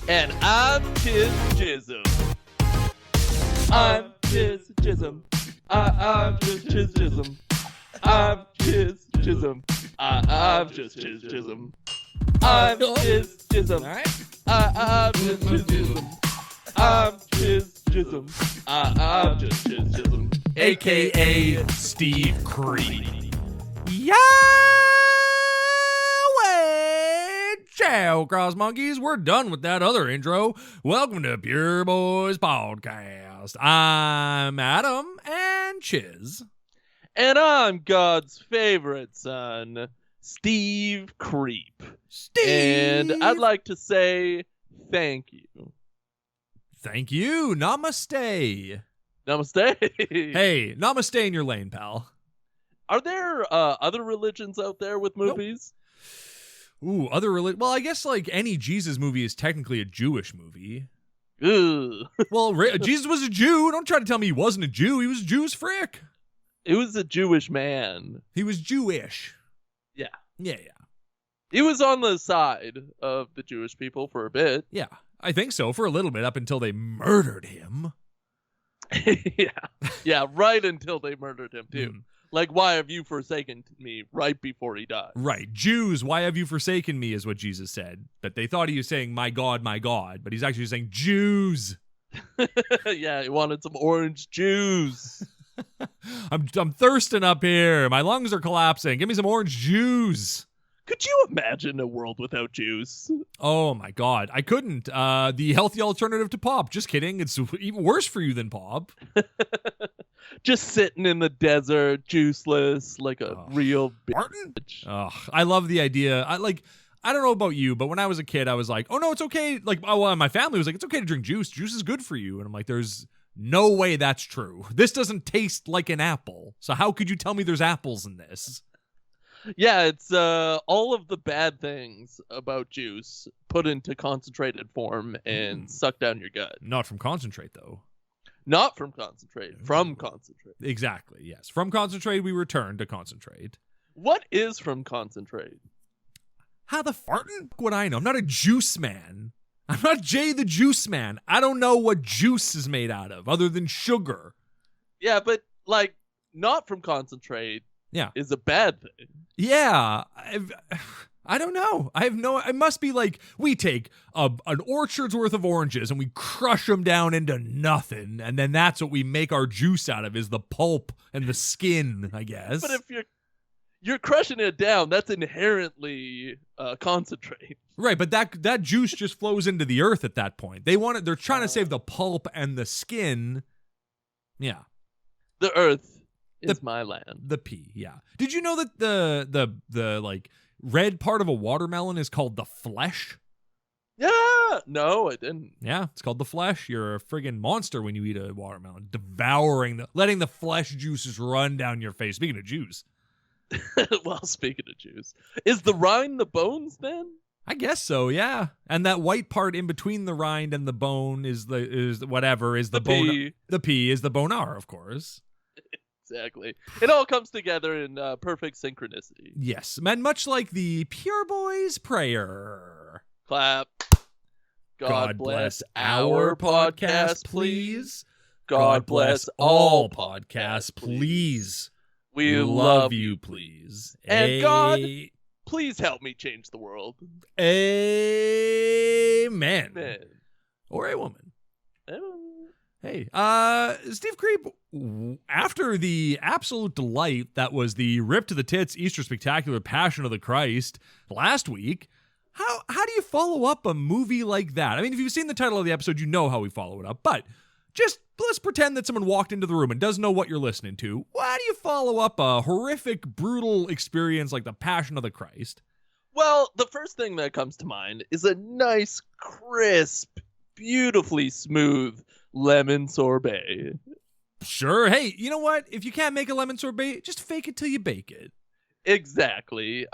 And I'm Chiz Jism. I'm Chiz Jism. I'm just Chiz Jism. I'm Chiz Jism. I'm just Chiz Jism. I'm Chiz Jism. All right. I'm just Chiz Jism. I'm Chiz Jism. I'm just Chiz Jism. AKA Steve Creed. Yahweh! Ciao, Cross Monkeys. We're done with that other intro. Welcome to Pure Boys Podcast. I'm Adam and Chiz. And I'm God's favorite son, Steve Creep. Steve! And I'd like to say thank you. Thank you. Namaste. Namaste. Hey, namaste in your lane, pal. Are there other religions out there with movies? Ooh, other religion. Well, I guess like any Jesus movie is technically a Jewish movie. Ugh. Well, Jesus was a Jew. Don't try to tell me he wasn't a Jew. He was a Jew's frick. It was a Jewish man. He was Jewish. Yeah. Yeah. He was on the side of the Jewish people for a bit. Yeah, I think so, for a little bit, up until they murdered him. Yeah, right until they murdered him, too. Like, why have you forsaken me right before he died? Right. Jews, why have you forsaken me, is what Jesus said. But they thought he was saying, my God, but he's actually saying Jews. Yeah, he wanted some orange juice. I'm thirsting up here. My lungs are collapsing. Give me some orange juice. Could you imagine a world without juice? Oh, my God. I couldn't. The healthy alternative to pop. Just kidding. It's even worse for you than pop. Just sitting in the desert, juiceless, like a real Martin? bitch. Oh, I love the idea. I don't know about you, but when I was a kid, I was like, oh, no, it's okay. Like, my family was like, it's okay to drink juice. Juice is good for you. And I'm like, there's no way that's true. This doesn't taste like an apple. So how could you tell me there's apples in this? Yeah, it's all of the bad things about juice put into concentrated form and sucked down your gut. Not from concentrate, though. Not from concentrate, from concentrate. Exactly, yes. From concentrate, we return to concentrate. What is from concentrate? How the fartin' would I know? I'm not a juice man. I'm not Jay the Juice Man. I don't know what juice is made out of other than sugar. Yeah, but like not from concentrate is a bad thing. Yeah. I don't know. It must be like we take an orchard's worth of oranges and we crush them down into nothing. And then that's what we make our juice out of is the pulp and the skin, I guess. But if you're crushing it down, that's inherently concentrate. Right, but that juice just flows into the earth at that point. They're trying to save the pulp and the skin. Yeah. The earth is my land. The pea, yeah. Did you know that the like red part of a watermelon is called the flesh? Yeah. No, I didn't. Yeah, it's called the flesh. You're a friggin' monster when you eat a watermelon, letting the flesh juices run down your face. Speaking of juice. Well, speaking of juice, is the rind the bones then? I guess so, yeah. And that white part in between the rind and the bone is the bone. Pea. The pea is the bonar, of course. Exactly. It all comes together in perfect synchronicity. Yes, and much like the Pure Boys prayer. Clap. God bless our podcast, please. God bless all podcasts, please. We love you, please. And God, please help me change the world. Amen. Man. Or a woman. Hey, Steve Creep, after the absolute delight that was the Rip to the Tits Easter Spectacular Passion of the Christ last week, how do you follow up a movie like that? I mean, if you've seen the title of the episode, you know how we follow it up, but just let's pretend that someone walked into the room and doesn't know what you're listening to. Why do you follow up a horrific, brutal experience like the Passion of the Christ? Well, the first thing that comes to mind is a nice, crisp, beautifully smooth lemon sorbet. Sure. Hey, you know what? If you can't make a lemon sorbet, just fake it till you bake it. Exactly.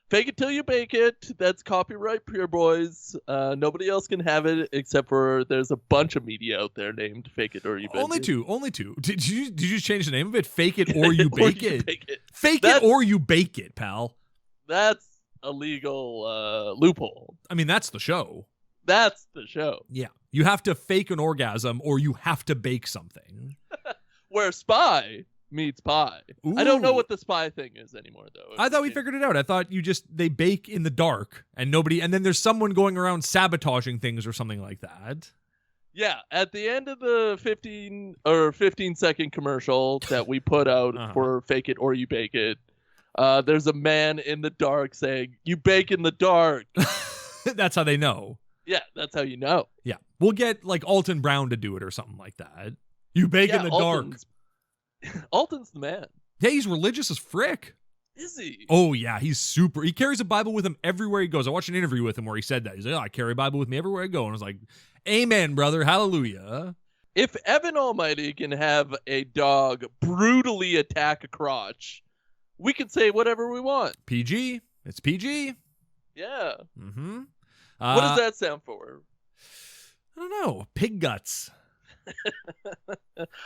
Fake it till you bake it. That's copyright Pure Boys. Nobody else can have it except for there's a bunch of media out there named Fake It or You Bake It. Only two. Did you just change the name of it? Fake it or you bake it. Fake it or you bake it, pal. That's a legal loophole. I mean, that's the show. That's the show. Yeah. You have to fake an orgasm or you have to bake something. Where spy meets pie. Ooh. I don't know what the spy thing is anymore, though. I thought we figured it out. I thought they bake in the dark and then there's someone going around sabotaging things or something like that. Yeah, at the end of the 15-second commercial that we put out for Fake It or You Bake It, there's a man in the dark saying, "You bake in the dark." That's how they know. Yeah, that's how you know. Yeah. We'll get like Alton Brown to do it or something like that. You bake in the dark. Alton's the man. Yeah, he's religious as frick. Is he? Oh, yeah, he's super. He carries a Bible with him everywhere he goes. I watched an interview with him where he said that. He's like, I carry a Bible with me everywhere I go. And I was like, amen, brother. Hallelujah. If Evan Almighty can have a dog brutally attack a crotch, we can say whatever we want. PG. It's PG. Yeah. Mm-hmm. What does that sound for? I don't know. Pig guts.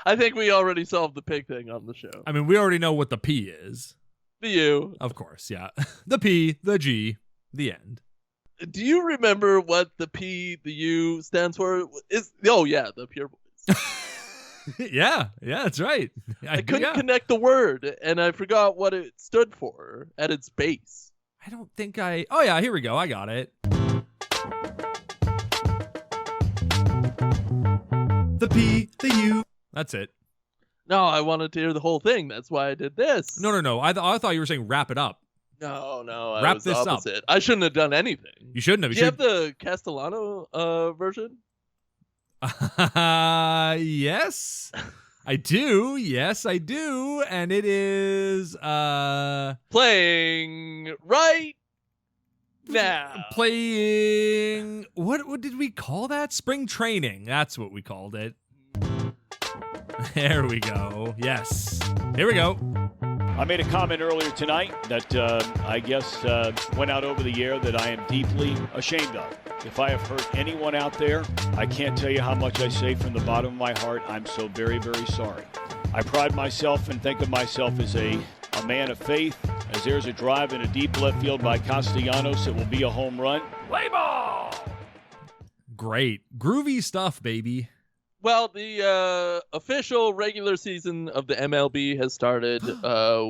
I think we already solved the pig thing on the show. I mean, we already know what the P is. The U. Of course, yeah. The P, the G, the end. Do you remember what the P, the U stands for? The Pure Boys. yeah, that's right. I couldn't connect the word, and I forgot what it stood for at its base. I don't think Oh, yeah, here we go. I got it. The P, the U. That's it. No, I wanted to hear the whole thing. That's why I did this. No. I thought you were saying wrap it up. No. Wrap this opposite. up. I shouldn't have done anything. You shouldn't have. Do you have the Castellano version? Yes. I do. Yes, I do. And it is playing right now. Playing what did we call that? Spring training. That's what we called it. There we go. Yes. Here we go. I made a comment earlier tonight that I guess went out over the air that I am deeply ashamed of. If I have hurt anyone out there, I can't tell you how much I say from the bottom of my heart. I'm so very, very sorry. I pride myself and think of myself as a man of faith, as there's a drive in a deep left field by Castellanos. It will be a home run. Play ball! Great. Groovy stuff, baby. Well, the official regular season of the MLB has started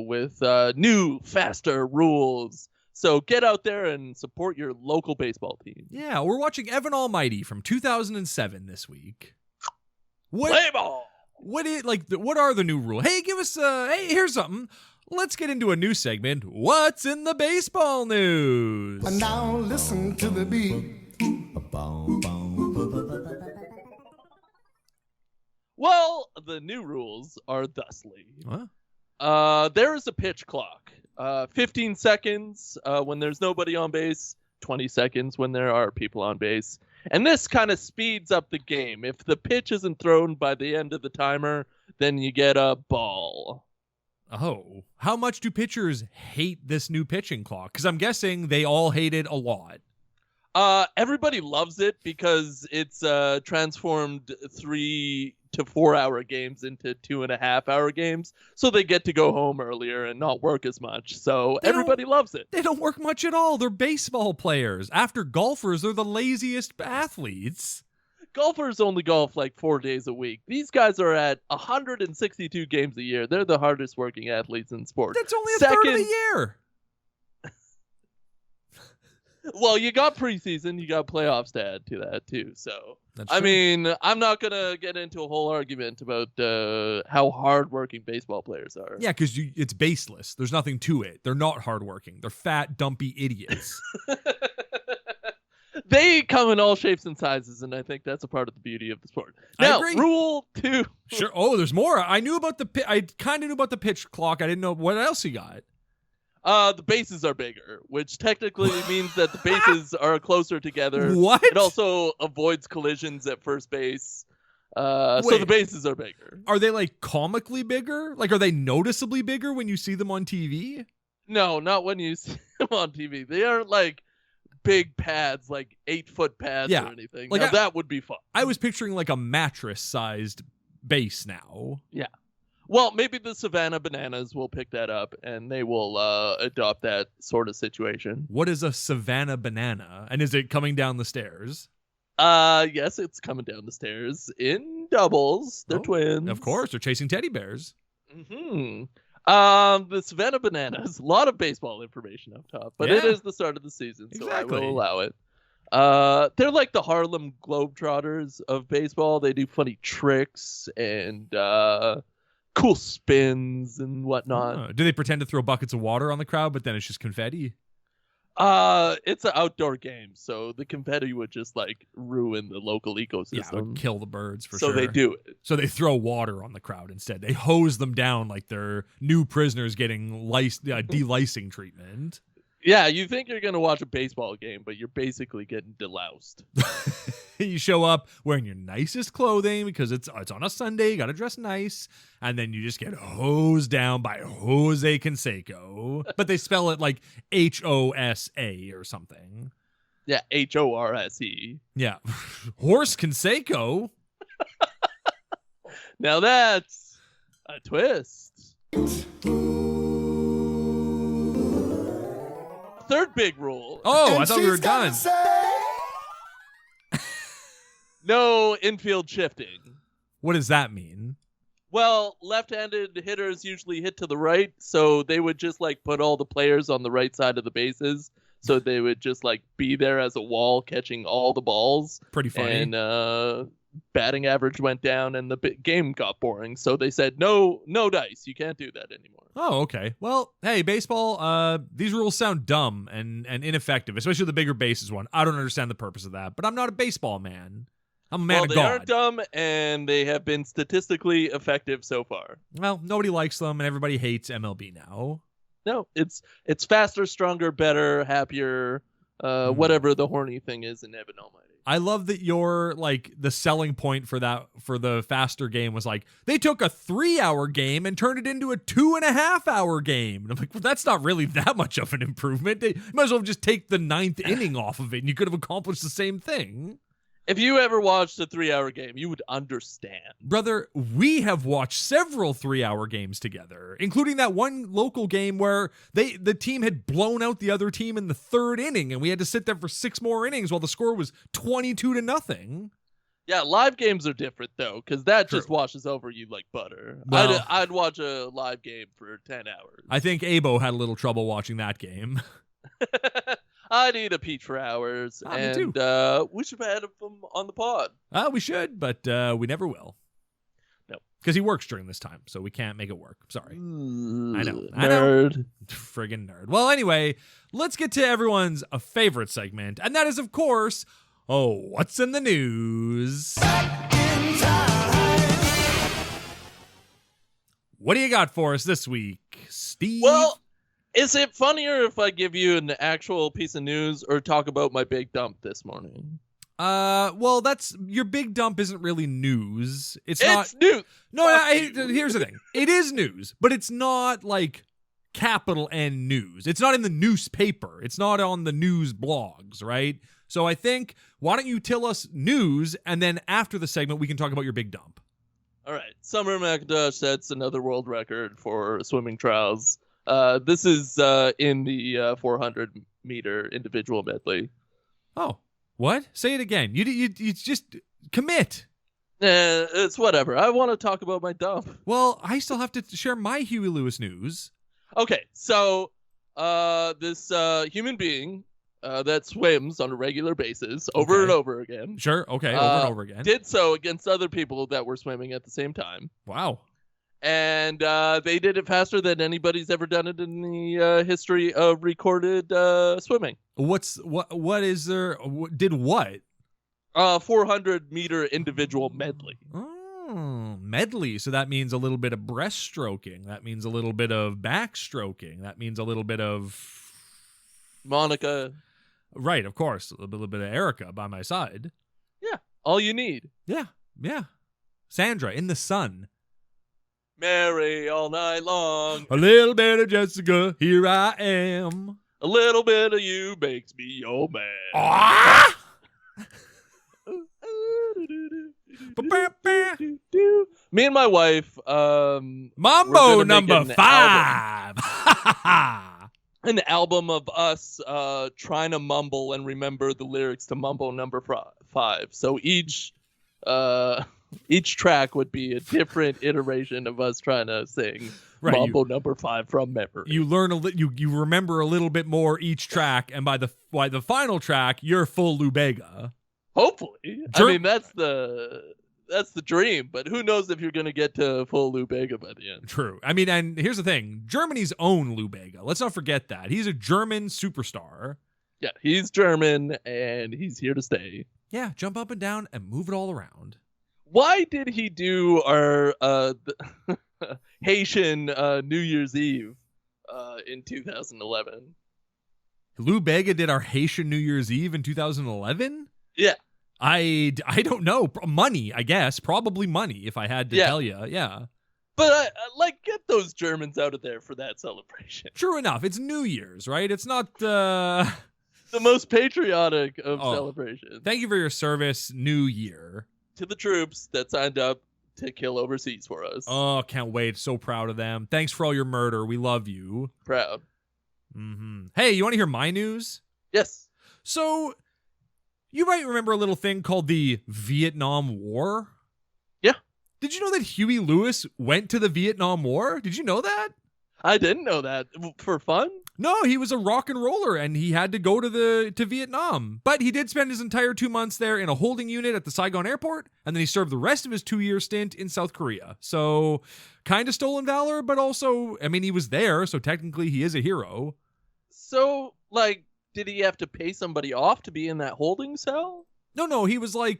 with new, faster rules. So get out there and support your local baseball team. Yeah, we're watching Evan Almighty from 2007 this week. Play ball! What are the new rules? Hey, give us hey, here's something. Let's get into a new segment. What's in the baseball news? And now listen to the beat. Well, the new rules are thusly. What? There is a pitch clock. 15 seconds when there's nobody on base, 20 seconds when there are people on base. And this kind of speeds up the game. If the pitch isn't thrown by the end of the timer, then you get a ball. Oh, how much do pitchers hate this new pitching clock? Because I'm guessing they all hate it a lot. Everybody loves it because it's transformed 3 to 4 hour games into 2.5 hour games. So they get to go home earlier and not work as much. So everybody loves it. They don't work much at all. They're baseball players. After golfers, they're the laziest athletes. Golfers only golf like 4 days a week. These guys are at 162 games a year. They're the hardest working athletes in sport. That's only a third of the year. Well, you got preseason, you got playoffs to add to that too. So, I mean, I'm not going to get into a whole argument about how hardworking baseball players are. Yeah, because it's baseless. There's nothing to it. They're not hardworking. They're fat, dumpy idiots. They come in all shapes and sizes, and I think that's a part of the beauty of the sport. Now, rule 2. Sure. Oh, there's more. I kind of knew about the pitch clock. I didn't know what else you got. The bases are bigger, which technically means that the bases are closer together. What? It also avoids collisions at first base. So the bases are bigger. Are they like comically bigger? Like, are they noticeably bigger when you see them on TV? No, not when you see them on TV. They aren't like big pads, like 8-foot pads or anything. Like, now, that would be fun. I was picturing like a mattress-sized base now. Yeah. Well, maybe the Savannah Bananas will pick that up, and they will adopt that sort of situation. What is a Savannah banana? And is it coming down the stairs? Yes, it's coming down the stairs in doubles. They're twins. Of course, they're chasing teddy bears. Mm-hmm. The Savannah Bananas. A lot of baseball information up top, but it is the start of the season, so I will allow it. They're like the Harlem Globetrotters of baseball. They do funny tricks and cool spins and whatnot. Do they pretend to throw buckets of water on the crowd, but then it's just confetti? It's an outdoor game, so the confetti would just like ruin the local ecosystem. Yeah, it would kill the birds for sure. So they do it. So they throw water on the crowd instead. They hose them down like they're new prisoners getting delicing treatment. Yeah, you think you're gonna watch a baseball game, but you're basically getting deloused. You show up wearing your nicest clothing because it's on a Sunday. You got to dress nice, and then you just get hosed down by Jose Canseco. But they spell it like Hosa or something. Yeah, Horse. Yeah, Horse Canseco. Now that's a twist. Third big rule. Oh, I thought we were done. No infield shifting. What does that mean? Well, left-handed hitters usually hit to the right, so they would just like put all the players on the right side of the bases, so they would just like be there as a wall catching all the balls. Pretty funny. And batting average went down and the game got boring, so they said no dice. You can't do that anymore. Oh, okay. Well, hey, baseball, these rules sound dumb and ineffective, especially the bigger bases one. I don't understand the purpose of that, but I'm not a baseball man. I'm a man of God. They aren't dumb, and they have been statistically effective so far. Well, nobody likes them, and everybody hates MLB now. No, it's faster, stronger, better, happier, whatever the horny thing is in Evan Almighty. I love that your the selling point for the faster game was like they took a 3-hour game and turned it into a 2.5-hour game. And I'm like, well, that's not really that much of an improvement. They might as well just take the 9th inning off of it, and you could have accomplished the same thing. If you ever watched a 3-hour game, you would understand. Brother, we have watched several 3-hour games together, including that one local game where the team had blown out the other team in the 3rd inning, and we had to sit there for 6 more innings while the score was 22-0. Yeah, live games are different, though, because that True. just washes over you like butter. Well, I'd watch a live game for 10 hours. I think Abo had a little trouble watching that game. I'd eat a peach for hours, me too. We should have had him on the pod. We should, but we never will. No. Because he works during this time, so we can't make it work. Sorry. I know. Nerd. Friggin' nerd. Well, anyway, let's get to everyone's favorite segment, and that is, of course, What's in the News? What do you got for us this week, Steve? Well, is it funnier if I give you an actual piece of news or talk about my big dump this morning? Well, that's your big dump isn't really news. It's not news. No, here's the thing. It is news, but it's not like capital N news. It's not in the newspaper. It's not on the news blogs, right? So I think, why don't you tell us news, and then after the segment, we can talk about your big dump. All right. Summer McIntosh sets another world record for swimming trials. This is in the 400-meter individual medley. Oh, what? Say it again. You just commit. It's whatever. I want to talk about my dump. Well, I still have to share my Huey Lewis news. Okay, so this human being that swims on a regular basis over and over again. Sure, okay, over and over again. Did so against other people that were swimming at the same time. Wow. And they did it faster than anybody's ever done it in the history of recorded swimming. What is there? Did what? 400-meter individual medley. Oh, medley. So that means a little bit of breaststroking. That means a little bit of backstroking. That means a little bit of Monica. Right, of course. A little bit of Erica by my side. Yeah, all you need. Yeah. Sandra in the sun. Mary all night long. A little bit of Jessica, here I am. A little bit of you makes me your man. Ah! Me and my wife, Mambo number 5. an album of us trying to mumble and remember the lyrics to Mumble number 5. So each track would be a different iteration of us trying to sing Mumble number 5 from memory. You learn you remember a little bit more each track, and by the final track, you're full Lou Bega. Hopefully, I mean that's the dream, but who knows if you're going to get to full Lou Bega by the end. True. I mean, and here's the thing. Germany's own Lou Bega. Let's not forget that. He's a German superstar. Yeah, he's German, and he's here to stay. Yeah, jump up and down and move it all around. Why did he do our Haitian New Year's Eve in 2011? Lou Bega did our Haitian New Year's Eve in 2011? Yeah. I don't know. Money, I guess. Probably money, if I had to tell you. Yeah. But, get those Germans out of there for that celebration. True enough. It's New Year's, right? It's not the most patriotic of celebrations. Thank you for your service, New Year. To the troops that signed up to kill overseas for us. Oh, can't wait. So proud of them. Thanks for all your murder. We love you. Proud. Mm-hmm. Hey, you want to hear my news? Yes. So, you might remember a little thing called the Vietnam War. Yeah. Did you know that Huey Lewis went to the Vietnam War? Did you know that? I didn't know that. For fun? No, he was a rock and roller and he had to go to Vietnam. But he did spend his entire 2 months there in a holding unit at the Saigon airport, and then he served the rest of his 2-year stint in South Korea. So, kind of stolen valor, but also, I mean, he was there, so technically he is a hero. So, did he have to pay somebody off to be in that holding cell? No, he was I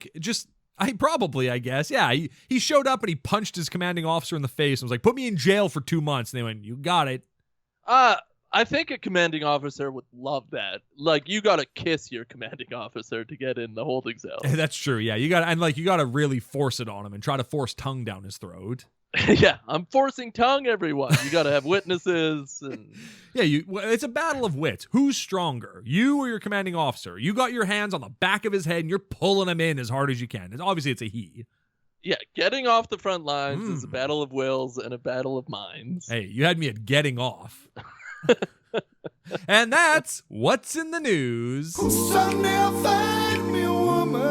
guess. Yeah, he showed up and he punched his commanding officer in the face and was like, put me in jail for 2 months. And they went, you got it. I think a commanding officer would love that. You gotta kiss your commanding officer to get in the holding cell. That's true, yeah. You gotta really force it on him and try to force tongue down his throat. Yeah, I'm forcing tongue, everyone. You gotta have witnesses. And... Yeah, it's a battle of wits. Who's stronger, you or your commanding officer? You got your hands on the back of his head and you're pulling him in as hard as you can. Obviously, it's a he. Yeah, getting off the front lines is a battle of wills and a battle of minds. Hey, you had me at getting off. And that's what's in the news. Someday I'll find me a woman.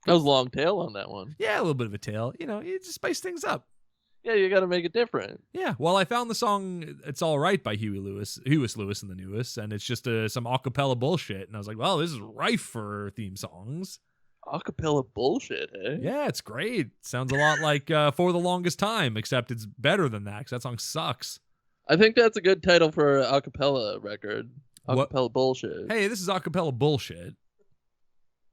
That was a long tail on that one. Yeah, a little bit of a tail. You just spice things up. Yeah, you got to make it different. Yeah, well, I found the song "It's All Right" by Huey Lewis in the newest, and it's just some acapella bullshit. And I was like, well, this is rife for theme songs. Acapella bullshit, eh? Yeah, it's great. Sounds a lot like For the Longest Time, except it's better than that because that song sucks. I think that's a good title for an acapella record. Acapella bullshit. Hey, this is acapella bullshit.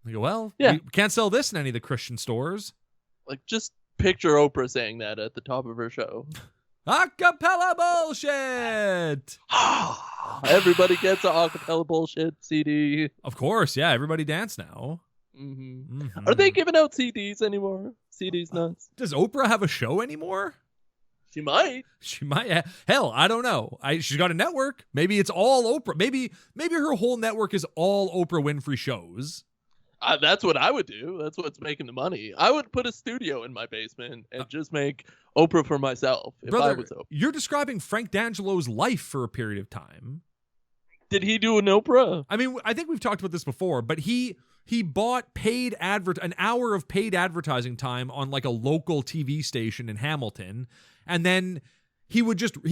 I go, well, yeah. We can't sell this in any of the Christian stores. Just picture Oprah saying that at the top of her show. Acapella bullshit! Everybody gets an acapella bullshit CD. Of course, yeah. Everybody dance now. Mm-hmm. Mm-hmm. Are they giving out CDs anymore? CDs nuts. Does Oprah have a show anymore? She might. She might. Hell, I don't know. She's got a network. Maybe it's all Oprah. Maybe her whole network is all Oprah Winfrey shows. That's what I would do. That's what's making the money. I would put a studio in my basement and just make Oprah for myself. Brother, I was Oprah. You're describing Frank D'Angelo's life for a period of time. Did he do an Oprah? I mean, I think we've talked about this before, but he bought an hour of paid advertising time on a local TV station in Hamilton, and then he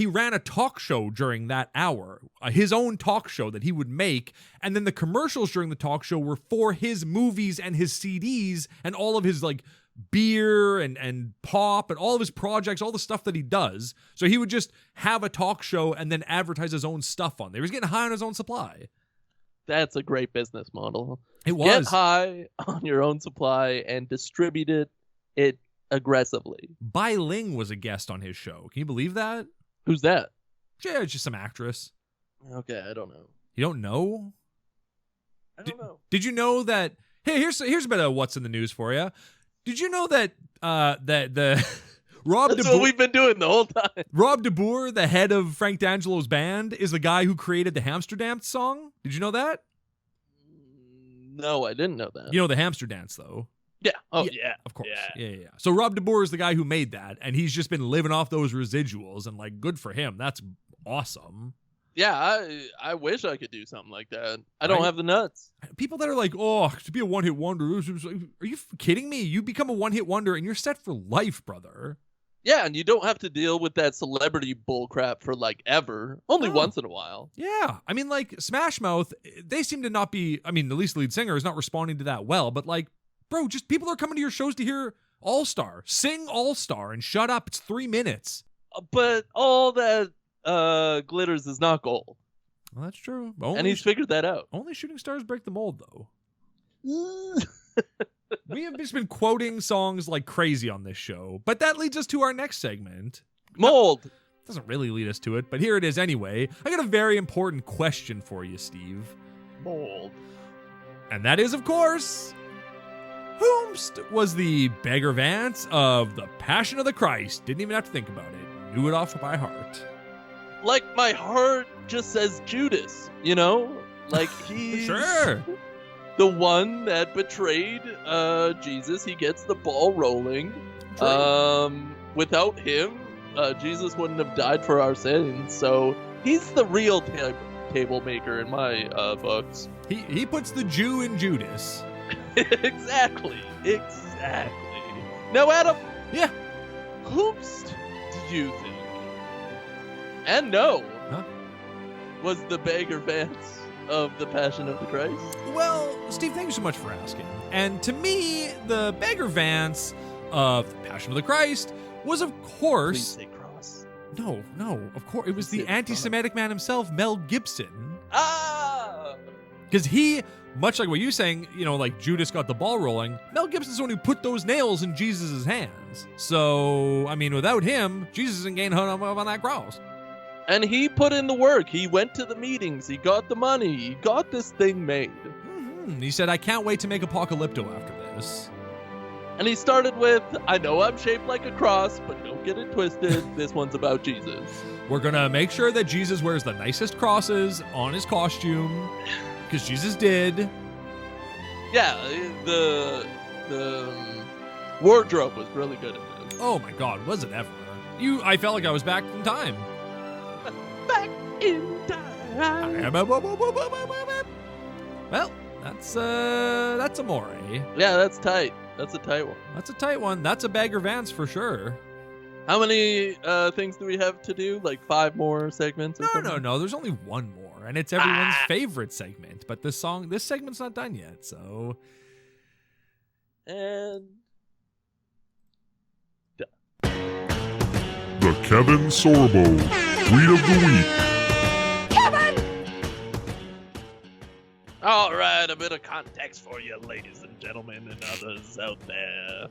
ran a talk show during that hour, his own talk show that he would make, and then the commercials during the talk show were for his movies and his CDs and all of his beer and pop and all of his projects, all the stuff that he does. So he would just have a talk show and then advertise his own stuff on there. He was getting high on his own supply. That's a great business model. It was. Get high on your own supply and distribute it aggressively. Bai Ling was a guest on his show. Can you believe that? Who's that? Yeah, it's just some actress. Okay, I don't know. You don't know? I don't know. Did you know that? Hey, here's a bit of what's in the news for you. Did you know that the Rob That's what we've been doing the whole time. Rob DeBoer, the head of Frank D'Angelo's band, is the guy who created the Hamster Dance song? Did you know that? No, I didn't know that. You know the Hamster Dance, though. Yeah. Oh, yeah. Of course. Yeah. Yeah. So Rob DeBoer is the guy who made that, and he's just been living off those residuals, and like, good for him. That's awesome. Yeah, I wish I could do something like that. I don't have the nuts. People that are like, oh, to be a one-hit wonder, are you kidding me? You become a one-hit wonder, and you're set for life, brother. Yeah, and you don't have to deal with that celebrity bullcrap for like ever. Only once in a while. Yeah. I mean, like, Smash Mouth, they seem to not be, I mean, at least the lead singer is not responding to that well, but like, bro, just people are coming to your shows to hear All-Star. Sing All-Star and shut up. It's 3 minutes. But all that glitters is not gold. Well, that's true. And he's figured that out. Only shooting stars break the mold, though. We have just been quoting songs like crazy on this show, but that leads us to our next segment. Mold. Doesn't really lead us to it, but here it is anyway. I got a very important question for you, Steve. Mold. And that is, of course, whomst was the Beggar Vance of the Passion of the Christ? Didn't even have to think about it. Knew it off by heart. Like, my heart just says Judas, you know? Like, he's Sure. the one that betrayed Jesus. He gets the ball rolling. Without him, Jesus wouldn't have died for our sins. So he's the real table maker in my books. He puts the Jew in Judas. Exactly. Now, Adam. Yeah. Whomst do you think? And was the Beggar Vance of the Passion of the Christ? Well, Steve, thank you so much for asking. And to me, the Beggar Vance of the Passion of the Christ was, of course... Please say cross. No, of course. It was the anti-Semitic man himself, Mel Gibson. Ah! Because he, much like what you're saying, you know, like Judas got the ball rolling, Mel Gibson's the one who put those nails in Jesus' hands. So, I mean, without him, Jesus isn't getting hung up on that cross. And he put in the work. He went to the meetings. He got the money. He got this thing made. Mm-hmm. He said, I can't wait to make Apocalypto after this. And he started with, I know I'm shaped like a cross, but don't get it twisted. This one's about Jesus. We're going to make sure that Jesus wears the nicest crosses on his costume, because Jesus did. Yeah, the wardrobe was really good at this. Oh my God, was it ever? I felt like I was back in time. Back in time. Well, that's amore. Yeah, that's tight. That's a tight one. That's a tight one. That's a Beggar Vance for sure. How many things do we have to do? Like 5 more segments? Or something? No. There's only one more, and it's everyone's favorite segment. But this segment's not done yet, so. And The Kevin Sorbo Tweet of the Week. Kevin! All right, a bit of context for you, ladies and gentlemen, and others out there.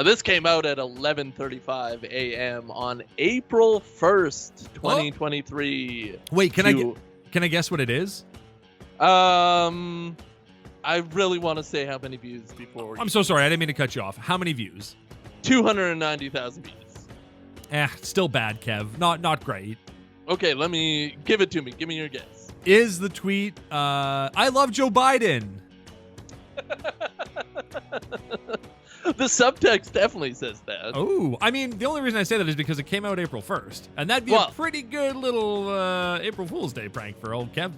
This came out at 11:35 a.m. on April 1st, 2023. Wait, can I guess what it is? I really want to say how many views before. I'm so sorry, I didn't mean to cut you off. How many views? 290,000 views. Still bad, Kev. Not great. Okay, give it to me. Give me your guess. Is the tweet, I love Joe Biden? The subtext definitely says that. Oh, I mean, the only reason I say that is because it came out April 1st. And that'd be a pretty good little April Fool's Day prank for old Kev.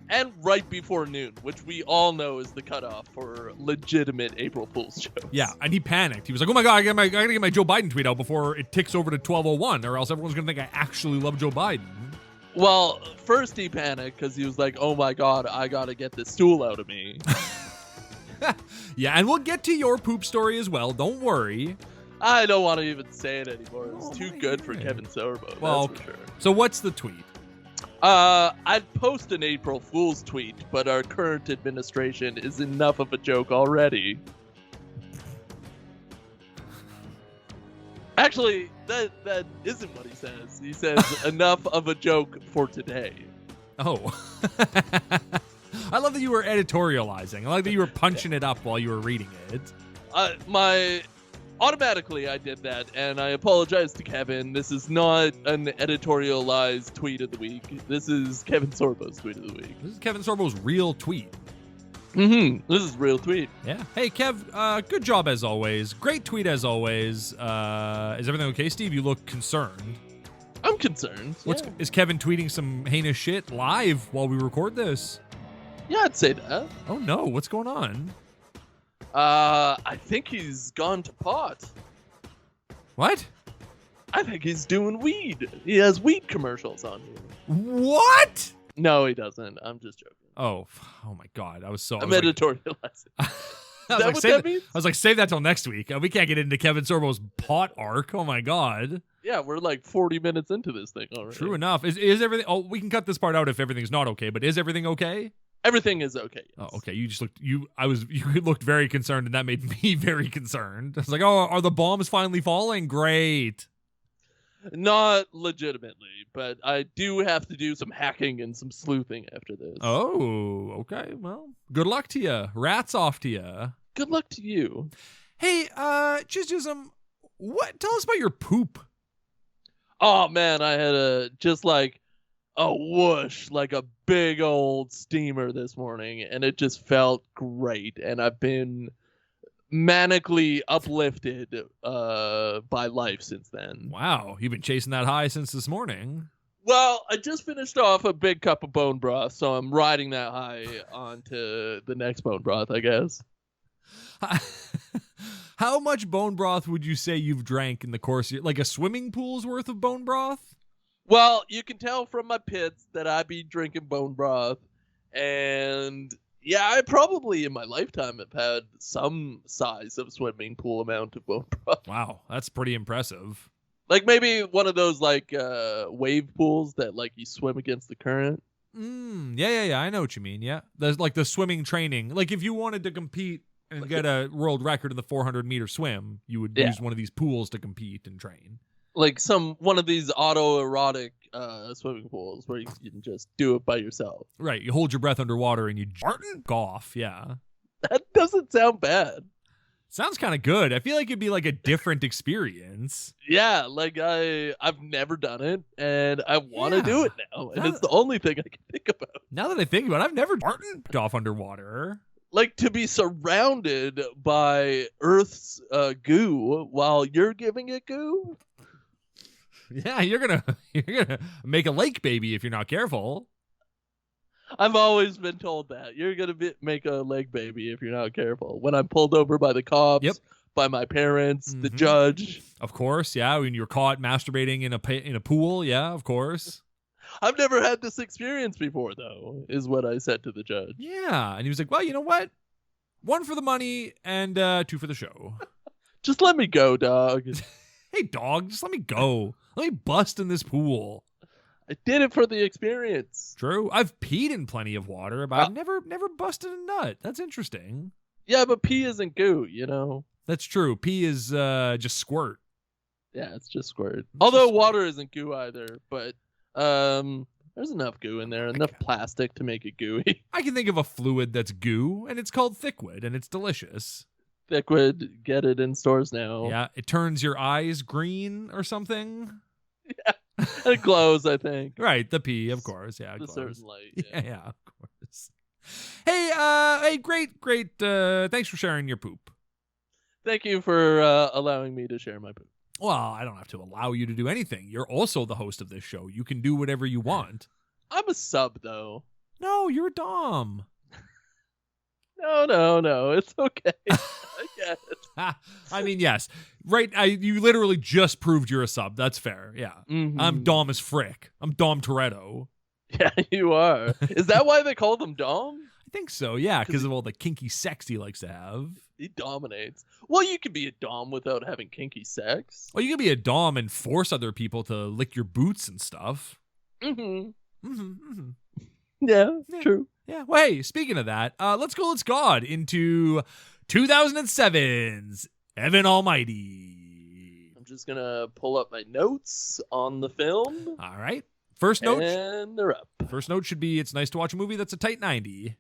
And right before noon, which we all know is the cutoff for legitimate April Fool's shows. Yeah, and he panicked. He was like, oh my God, I gotta get my Joe Biden tweet out before it ticks over to 12:01, or else everyone's gonna think I actually love Joe Biden. Well, first he panicked because he was like, oh my God, I gotta get this stool out of me. Yeah, and we'll get to your poop story as well. Don't worry. I don't want to even say it anymore. It's too good for Kevin Sorbo. Well, that's for sure. So what's the tweet? I'd post an April Fool's tweet, but our current administration is enough of a joke already. Actually, that isn't what he says. He says enough of a joke for today. Oh. I love that you were editorializing. I like that you were punching it up while you were reading it. Automatically, I did that, and I apologize to Kevin. This is not an editorialized tweet of the week. This is Kevin Sorbo's tweet of the week. This is Kevin Sorbo's real tweet. This is real tweet. Yeah. Hey, Kev, good job as always. Great tweet as always. Is everything okay, Steve? You look concerned. I'm concerned. Is Kevin tweeting some heinous shit live while we record this? Yeah, I'd say that. Oh, no. What's going on? I think he's gone to pot. What? I think he's doing weed. He has weed commercials on here. What? No, he doesn't. I'm just joking. Oh my God. I'm editorializing. I was like, save that till next week. We can't get into Kevin Sorbo's pot arc. Oh my God. Yeah, we're like 40 minutes into this thing already. True enough. Is everything? Oh, we can cut this part out if everything's not okay. But is everything okay? Everything is okay. Yes. Oh, okay. You just looked. You looked very concerned, and that made me very concerned. I was like, oh, are the bombs finally falling? Great. Not legitimately, but I do have to do some hacking and some sleuthing after this. Oh, okay. Well, good luck to you. Rats off to you. Good luck to you. Hey, Chism, tell us about your poop. Oh man, I had a whoosh, like a big old steamer this morning, and it just felt great. And I've been manically uplifted by life since then. Wow, you've been chasing that high since this morning. Well, I just finished off a big cup of bone broth, so I'm riding that high onto the next bone broth, I guess. How much bone broth would you say you've drank in the course of like a swimming pool's worth of bone broth? Well, you can tell from my pits that I be drinking bone broth, and yeah, I probably in my lifetime have had some size of swimming pool amount of bone broth. Wow, that's pretty impressive. Like maybe one of those like wave pools that like you swim against the current. Yeah. I know what you mean. Yeah, there's like the swimming training. Like if you wanted to compete and get a world record in the 400-meter swim, you would use one of these pools to compete and train. Like one of these autoerotic swimming pools where you can just do it by yourself. Right. You hold your breath underwater and you jerk off. Yeah. That doesn't sound bad. Sounds kind of good. I feel like it'd be like a different experience. Yeah, like I've never done it, and I want to do it now, and it's the only thing I can think about. Now that I think about it, I've never jerked off underwater. Like to be surrounded by Earth's goo while you're giving it goo. Yeah, you're gonna make a lake baby if you're not careful. I've always been told that you're gonna make a lake baby if you're not careful. When I'm pulled over by the cops, by my parents, the judge. Of course, yeah. When you're caught masturbating in a pool, yeah, of course. I've never had this experience before, though, is what I said to the judge. Yeah, and he was like, "Well, you know what? 1 for the money and 2 for the show. Just let me go, dog." Hey, dog, just let me go. Let me bust in this pool. I did it for the experience. True. I've peed in plenty of water, but I've never busted a nut. That's interesting. Yeah, but pee isn't goo, you know? That's true. Pee is just squirt. Yeah, it's just squirt. Although water isn't goo either, but there's enough goo in there, enough plastic to make it gooey. I can think of a fluid that's goo, and it's called Thickwid, and it's delicious. Thickwid, get it in stores now. Yeah, it turns your eyes green or something. Yeah. It glows, I think. Right, the pee, of course. Yeah, the certain light. Yeah, of course. Hey, great. Thanks for sharing your poop. Thank you for allowing me to share my poop. Well, I don't have to allow you to do anything. You're also the host of this show. You can do whatever you want. I'm a sub, though. No, you're a dom. No. It's okay. I get it. I mean, yes. Right. You literally just proved you're a sub. That's fair. Yeah. Mm-hmm. I'm Dom as frick. I'm Dom Toretto. Yeah, you are. Is that why they call them Dom? I think so. Yeah, because of all the kinky sex he likes to have. He dominates. Well, you can be a Dom without having kinky sex. Well, you can be a Dom and force other people to lick your boots and stuff. Yeah, true. Yeah. Well, hey, speaking of that, let's God into 2007's Evan Almighty. I'm just gonna pull up my notes on the film. All right. First note. And they're up. First note should be, it's nice to watch a movie that's a tight 90.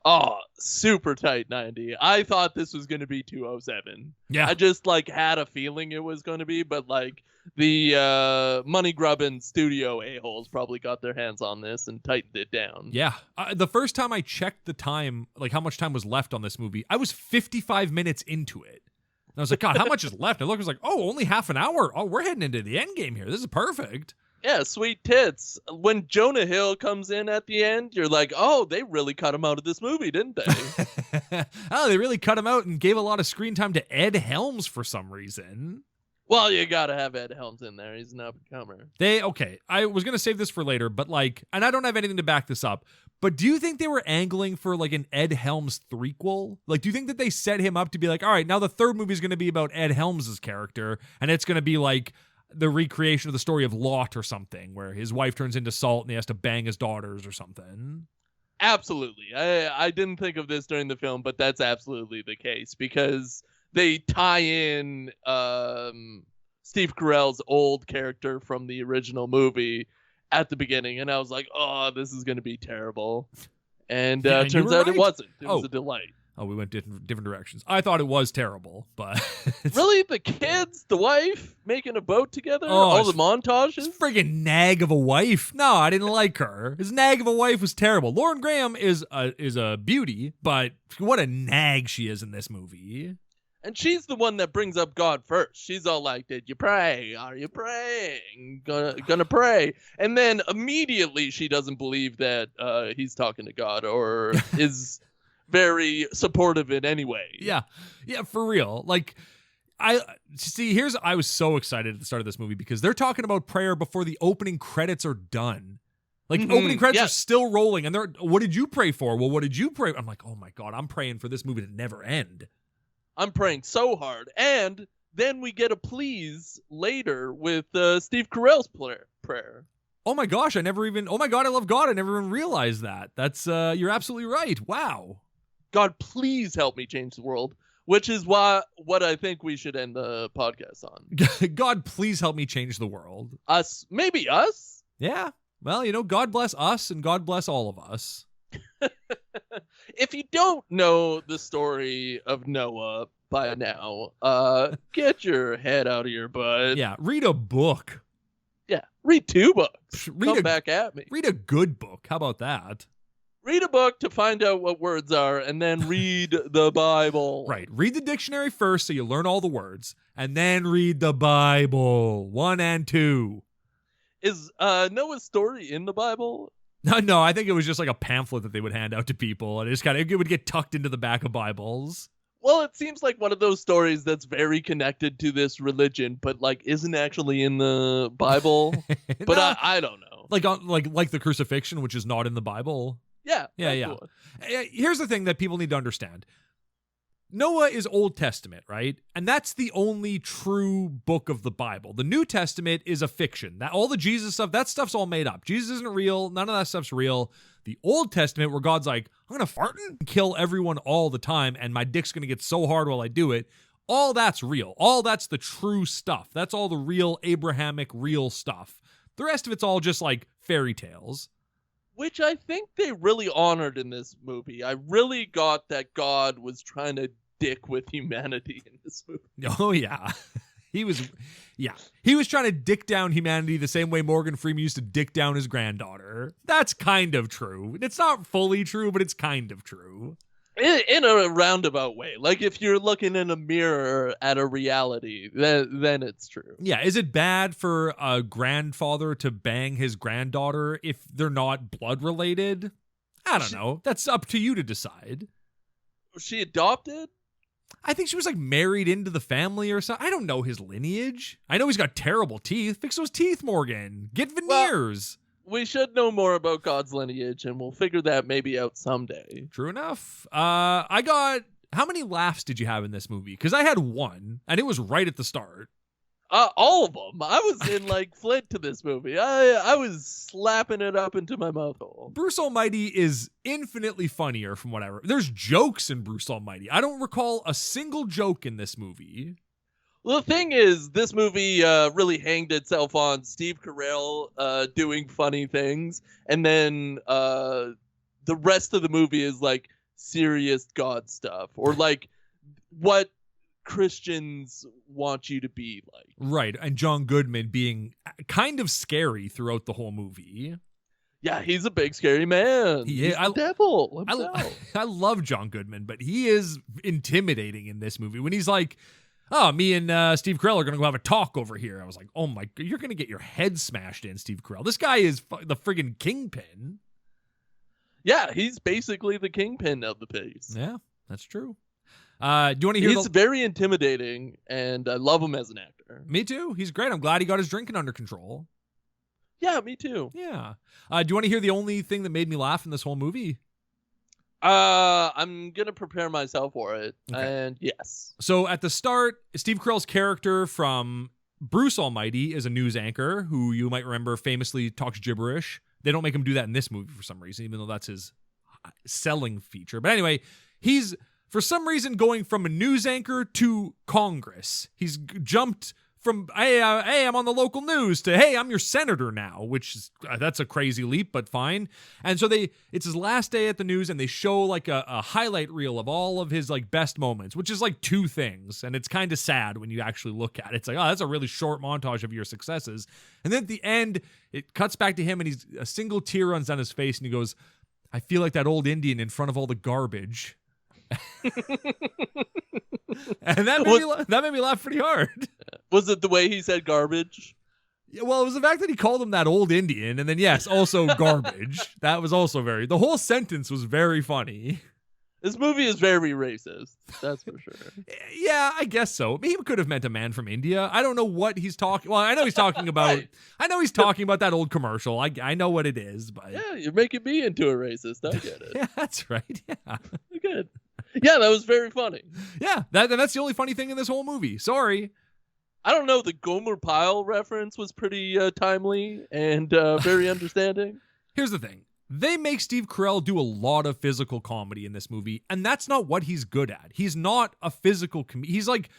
Oh, super tight 90. I thought this was going to be 207. Yeah. I just like had a feeling it was going to be, but like the money grubbing studio a-holes probably got their hands on this and tightened it down. Yeah. The first time I checked the time, like how much time was left on this movie, I was 55 minutes into it. And I was like, God, how much is left? And I looked, I was like, oh, only half an hour. Oh, we're heading into the end game here. This is perfect. Yeah, sweet tits. When Jonah Hill comes in at the end, you're like, oh, they really cut him out of this movie, didn't they? Oh, they really cut him out and gave a lot of screen time to Ed Helms for some reason. Well, you gotta have Ed Helms in there. He's an up-and-comer. Okay, I was going to save this for later, but like, and I don't have anything to back this up, but do you think they were angling for like an Ed Helms threequel? Like, do you think that they set him up to be like, all right, now the third movie is going to be about Ed Helms' character, and it's going to be like the recreation of the story of Lot or something, where his wife turns into salt and he has to bang his daughters or something? Absolutely. I didn't think of this during the film, but that's absolutely the case, because they tie in Steve Carell's old character from the original movie at the beginning, and I was like, oh, this is going to be terrible. And turns out it wasn't. It was a delight. Oh, we went different directions. I thought it was terrible, but... Really? The kids? The wife? Making a boat together? All the montages? This friggin' nag of a wife. No, I didn't like her. His nag of a wife was terrible. Lauren Graham is a beauty, but what a nag she is in this movie. And she's the one that brings up God first. She's all like, did you pray? Are you praying? Gonna pray. And then immediately she doesn't believe that he's talking to God or is very supportive in any way. Yeah, for real. Like, I was so excited at the start of this movie because they're talking about prayer before the opening credits are done. Like, opening credits are still rolling, and they're, what did you pray for? Well, what did you pray? I'm like, oh my God, I'm praying for this movie to never end. I'm praying so hard. And then we get a please later with Steve Carell's prayer. Oh my gosh, oh my God, I love God. I never even realized that. That's, you're absolutely right. Wow. God, please help me change the world, which is what I think we should end the podcast on. God, please help me change the world. Us, maybe us? Yeah. Well, God bless us and God bless all of us. If you don't know the story of Noah by now, get your head out of your butt. Yeah, read a book. Yeah, read 2 books. Come back at me. Read a good book. How about that? Read a book to find out what words are, and then read the Bible. Right. Read the dictionary first so you learn all the words, and then read the Bible. 1 and 2. Is Noah's story in the Bible? No, I think it was just like a pamphlet that they would hand out to people, and it would get tucked into the back of Bibles. Well, it seems like one of those stories that's very connected to this religion, but like isn't actually in the Bible. But no, I don't know. Like the crucifixion, which is not in the Bible. Yeah. Cool. Here's the thing that people need to understand. Noah is Old Testament, right? And that's the only true book of the Bible. The New Testament is a fiction. That all the Jesus stuff, that stuff's all made up. Jesus isn't real. None of that stuff's real. The Old Testament, where God's like, I'm going to fart and kill everyone all the time, and my dick's going to get so hard while I do it. All that's real. All that's the true stuff. That's all the real Abrahamic real stuff. The rest of it's all just like fairy tales. Which I think they really honored in this movie. I really got that God was trying to dick with humanity in this movie. Oh, yeah. He was trying to dick down humanity the same way Morgan Freeman used to dick down his granddaughter. That's kind of true. It's not fully true, but it's kind of true. In a roundabout way. Like if you're looking in a mirror at a reality, then it's true. Yeah. Is it bad for a grandfather to bang his granddaughter if they're not blood related? I don't know. That's up to you to decide. Was she adopted? I think she was like married into the family or something. I don't know his lineage. I know he's got terrible teeth. Fix those teeth, Morgan. Get veneers. We should know more about God's lineage, and we'll figure that maybe out someday. True enough. How many laughs did you have in this movie? Because I had one, and it was right at the start. All of them. I was in like Flint to this movie. I was slapping it up into my mouth hole. Bruce Almighty is infinitely funnier from whatever. There's jokes in Bruce Almighty. I don't recall a single joke in this movie. Well, the thing is, this movie really hanged itself on Steve Carell doing funny things, and then the rest of the movie is like serious God stuff or like what Christians want you to be like. Right. And John Goodman being kind of scary throughout the whole movie. Yeah, he's a big scary man. He's the devil himself. I love John Goodman, but he is intimidating in this movie. When he's like, oh, me and Steve Carrell are going to go have a talk over here. I was like, oh my, you're going to get your head smashed in, Steve Carrell. This guy is the friggin' kingpin. Yeah, he's basically the kingpin of the piece. Yeah, that's true. Do you want to hear? He's very intimidating, and I love him as an actor. Me too. He's great. I'm glad he got his drinking under control. Yeah, me too. Yeah. Do you want to hear the only thing that made me laugh in this whole movie? I'm gonna prepare myself for it, and yes. So at the start, Steve Carell's character from Bruce Almighty is a news anchor who you might remember famously talks gibberish. They don't make him do that in this movie for some reason, even though that's his selling feature. But anyway, he's for some reason going from a news anchor to Congress. He's jumped from, hey, I'm on the local news to, hey, I'm your senator now, which is, that's a crazy leap, but fine. And so it's his last day at the news, and they show like a highlight reel of all of his like best moments, which is like 2 things. And it's kind of sad when you actually look at it. It's like, oh, that's a really short montage of your successes. And then at the end, it cuts back to him, and a single tear runs down his face, and he goes, I feel like that old Indian in front of all the garbage. And that made me laugh pretty hard. Was it the way he said garbage? Yeah, well, it was the fact that he called him that old Indian, and then yes, also garbage. That was also the whole sentence was very funny. This movie is very racist. That's for sure. Yeah, I guess so. He could have meant a man from India. I don't know what he's talking. Well, I know he's talking about. Right. I know he's talking about that old commercial. I know what it is, but yeah, you're making me into a racist. I get it. Yeah, that's right. Yeah, good. Yeah, that was very funny. Yeah, that's the only funny thing in this whole movie. Sorry. I don't know. The Gomer Pyle reference was pretty timely and very understanding. Here's the thing. They make Steve Carell do a lot of physical comedy in this movie, and that's not what he's good at. He's not a physical comedian. He's like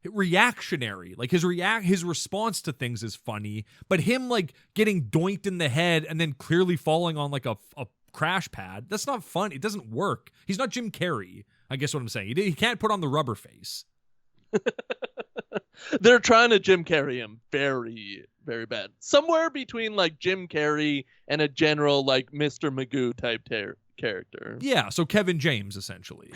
reactionary. Like his response to things is funny, but him like getting doinked in the head and then clearly falling on like a crash pad, that's not fun. It doesn't work. He's not Jim Carrey. I guess what I'm saying. He can't put on the rubber face. They're trying to Jim Carrey him very, very bad. Somewhere between like Jim Carrey and a general like Mr. Magoo type character. Yeah, so Kevin James essentially.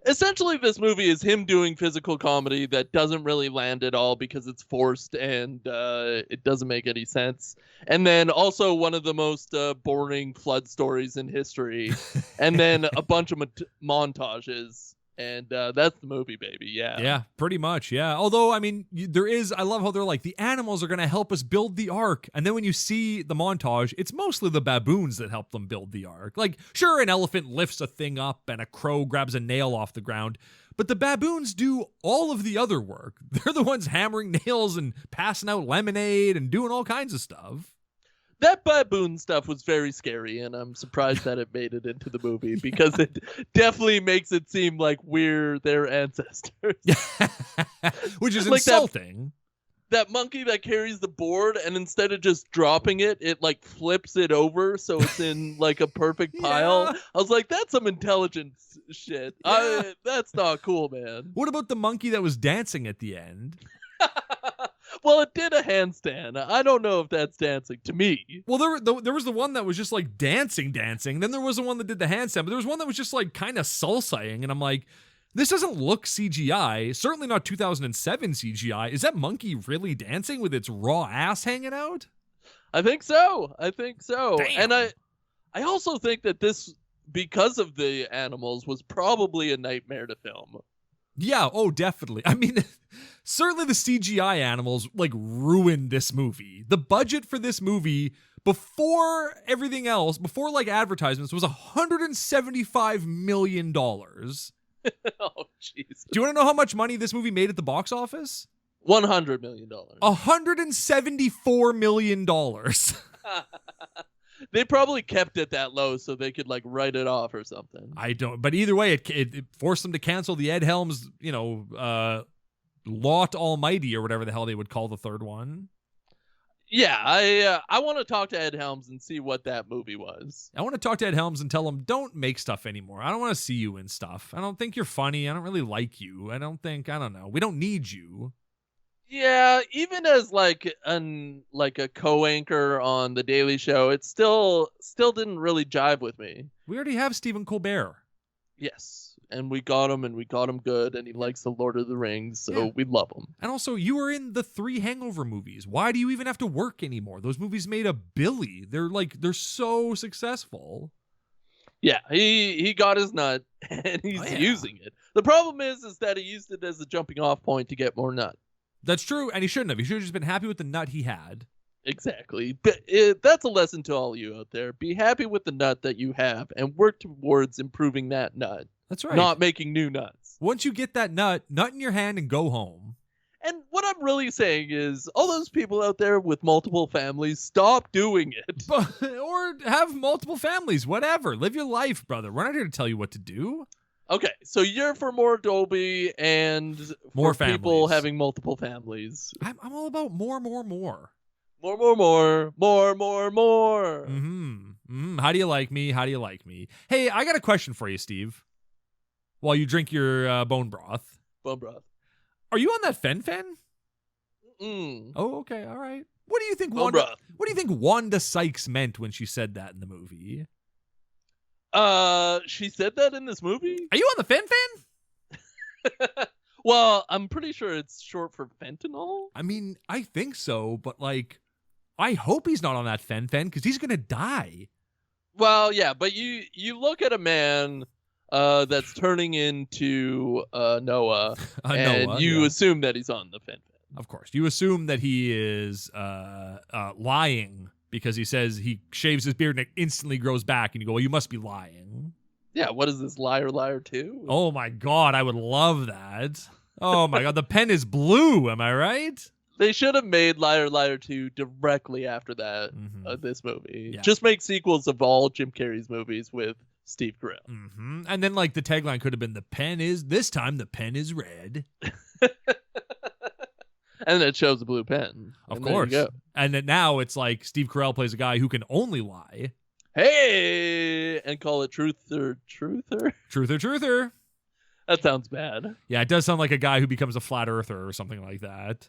Essentially, this movie is him doing physical comedy that doesn't really land at all because it's forced and it doesn't make any sense. And then also one of the most boring flood stories in history. And then a bunch of montages. And that's the movie, baby. Yeah. Yeah, pretty much. Yeah. Although, I mean, I love how they're like, the animals are going to help us build the ark. And then when you see the montage, it's mostly the baboons that help them build the ark. Like, sure, an elephant lifts a thing up and a crow grabs a nail off the ground, but the baboons do all of the other work. They're the ones hammering nails and passing out lemonade and doing all kinds of stuff. That baboon stuff was very scary, and I'm surprised that it made it into the movie because it definitely makes it seem like we're their ancestors. Which is like insulting. That monkey that carries the board, and instead of just dropping it, it like flips it over so it's in like a perfect pile. Yeah. I was like, that's some intelligence shit. Yeah. That's not cool, man. What about the monkey that was dancing at the end? Well, it did a handstand. I don't know if that's dancing to me. Well, there was the one that was just like dancing. Then there was the one that did the handstand, but there was one that was just like kind of salsaing, and I'm like, this doesn't look CGI. Certainly not 2007 CGI. Is that monkey really dancing with its raw ass hanging out? I think so. Damn. And I also think that this, because of the animals, was probably a nightmare to film. Yeah, oh, definitely. I mean, certainly the CGI animals, like, ruined this movie. The budget for this movie, before everything else, before, like, advertisements, was $175 million. Oh, jeez. Do you want to know how much money this movie made at the box office? $100 million. $174 million. They probably kept it that low so they could like write it off or something. I don't, but either way, it forced them to cancel the Ed Helms, Lot Almighty or whatever the hell they would call the third one. Yeah, I want to talk to Ed Helms and see what that movie was. I want to talk to Ed Helms and tell him, don't make stuff anymore. I don't want to see you in stuff. I don't think you're funny. I don't really like you. I don't know. We don't need you. Yeah, even as like a co-anchor on the Daily Show, it still didn't really jive with me. We already have Stephen Colbert. Yes, and we got him good, and he likes the Lord of the Rings, so we love him. And also, you were in the 3 Hangover movies. Why do you even have to work anymore? Those movies made a billy. They're so successful. Yeah, he got his nut, and he's using it. The problem is that he used it as a jumping off point to get more nut. That's true, and he shouldn't have. He should have just been happy with the nut he had. Exactly. But that's a lesson to all you out there. Be happy with the nut that you have and work towards improving that nut. That's right. Not making new nuts. Once you get that nut in your hand and go home. And what I'm really saying is, all those people out there with multiple families, stop doing it. Or have multiple families, whatever. Live your life, brother. We're not here to tell you what to do. Okay, so you're for more Dolby and more for people having multiple families. I'm all about more. More. How do you like me? Hey, I got a question for you, Steve. While you drink your bone broth. Are you on that fen-fen? Oh, okay, all right. What do you think Wanda Sykes meant when she said that in the movie? She said that in this movie? Are you on the fen-fen? Well, I'm pretty sure it's short for fentanyl. I mean, I think so, but like, I hope he's not on that fen-fen because he's gonna die. Well, yeah, but you look at a man that's turning into Noah, and you assume that he's on the fen-fen. Of course, you assume that he is lying. Because he says he shaves his beard and it instantly grows back. And you go, well, you must be lying. Yeah, what is this, Liar 2? Oh, my God. I would love that. Oh, my God. The pen is blue. Am I right? They should have made Liar 2 directly after that, this movie. Yeah. Just make sequels of all Jim Carrey's movies with Steve Carrell. Mm-hmm. And then, like, the tagline could have been, this time the pen is red. And it shows a blue pen. Of course. And then now it's like Steve Carell plays a guy who can only lie. Hey! And call it truther. Truther. That sounds bad. Yeah, it does sound like a guy who becomes a flat earther or something like that.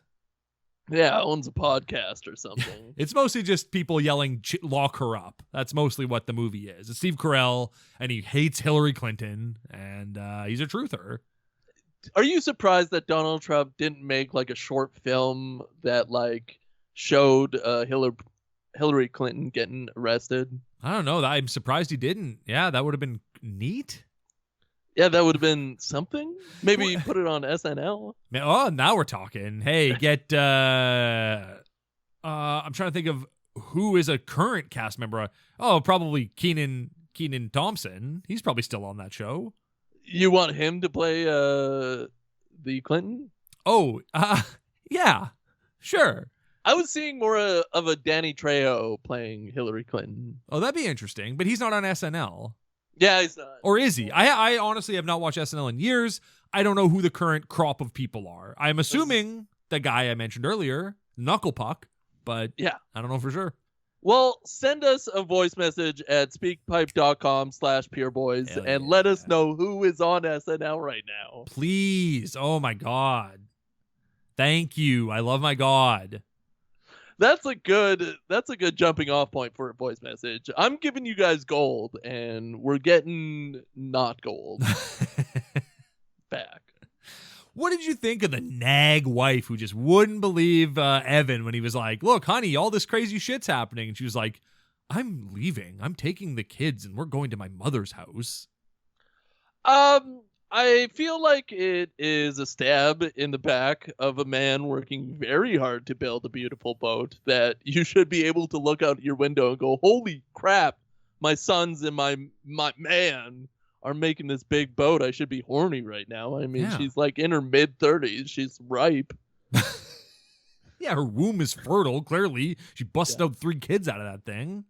Yeah, owns a podcast or something. It's mostly just people yelling, lock her up. That's mostly what the movie is. It's Steve Carell, and he hates Hillary Clinton, and he's a truther. Are you surprised that Donald Trump didn't make like a short film that like showed Hillary Clinton getting arrested? I don't know. I'm surprised he didn't. Yeah, that would have been neat. Yeah, that would have been something. Maybe put it on SNL. Oh, now we're talking. Hey, get I'm trying to think of who is a current cast member. Oh, probably Kenan Thompson. He's probably still on that show. You want him to play the Clinton? Oh, yeah, sure. I was seeing more of a Danny Trejo playing Hillary Clinton. Oh, that'd be interesting, but he's not on SNL. Yeah, he's not. Or is he? I honestly have not watched SNL in years. I don't know who the current crop of people are. I'm assuming the guy I mentioned earlier, Knucklepuck, but yeah, I don't know for sure. Well, send us a voice message at speakpipe.com/peerboys and let us know who is on SNL right now. Please. Oh, my God. Thank you. I love my God. That's a good jumping off point for a voice message. I'm giving you guys gold, and we're getting not gold back. What did you think of the nag wife who just wouldn't believe Evan when he was like, look, honey, all this crazy shit's happening. And she was like, I'm leaving. I'm taking the kids and we're going to my mother's house. I feel like it is a stab in the back of a man working very hard to build a beautiful boat that you should be able to look out your window and go, holy crap, my sons and my man are making this big boat. I should be horny right now. I mean, she's like in her mid-30s. She's ripe. Yeah, her womb is fertile, clearly. She busted out 3 kids out of that thing.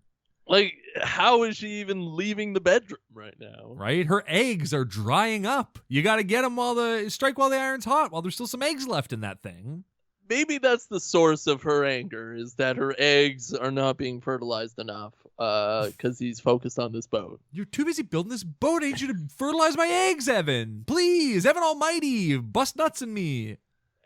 Like, how is she even leaving the bedroom right now? Right? Her eggs are drying up. You got to get them strike while the iron's hot, while there's still some eggs left in that thing. maybe that's the source of her anger, is that her eggs are not being fertilized enough because he's focused on this boat. You're too busy building this boat. I need you to fertilize my eggs, Evan. Please, Evan Almighty, bust nuts in me.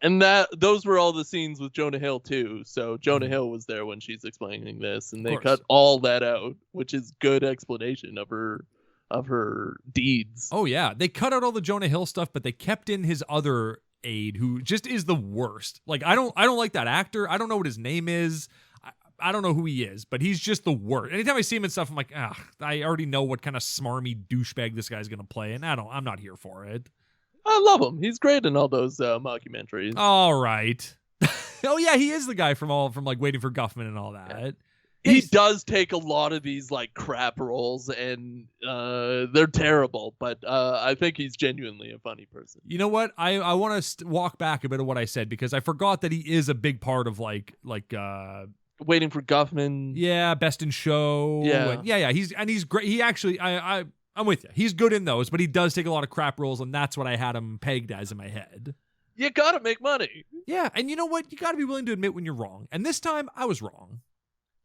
And those were all the scenes with Jonah Hill too. So Jonah Hill was there when she's explaining this, and they cut all that out, which is good explanation of her deeds. Oh yeah, they cut out all the Jonah Hill stuff, but they kept in his other aide, who just is the worst. Like I don't like that actor. I don't know what his name is. I don't know who he is, but he's just the worst. Anytime I see him and stuff, I'm like, I already know what kind of smarmy douchebag this guy's gonna play, and I'm not here for it. I love him. He's great in all those mockumentaries. All right. Oh yeah, he is the guy from like Waiting for Guffman and all that. He does take a lot of these like crap roles, and they're terrible. But I think he's genuinely a funny person. You know what? I want to walk back a bit of what I said, because I forgot that he is a big part of like Waiting for Guffman. Yeah, Best in Show. Yeah, yeah. He's great. He actually, I'm with you. He's good in those, but he does take a lot of crap roles, and that's what I had him pegged as in my head. You gotta make money. Yeah, and you know what? You gotta be willing to admit when you're wrong. And this time, I was wrong.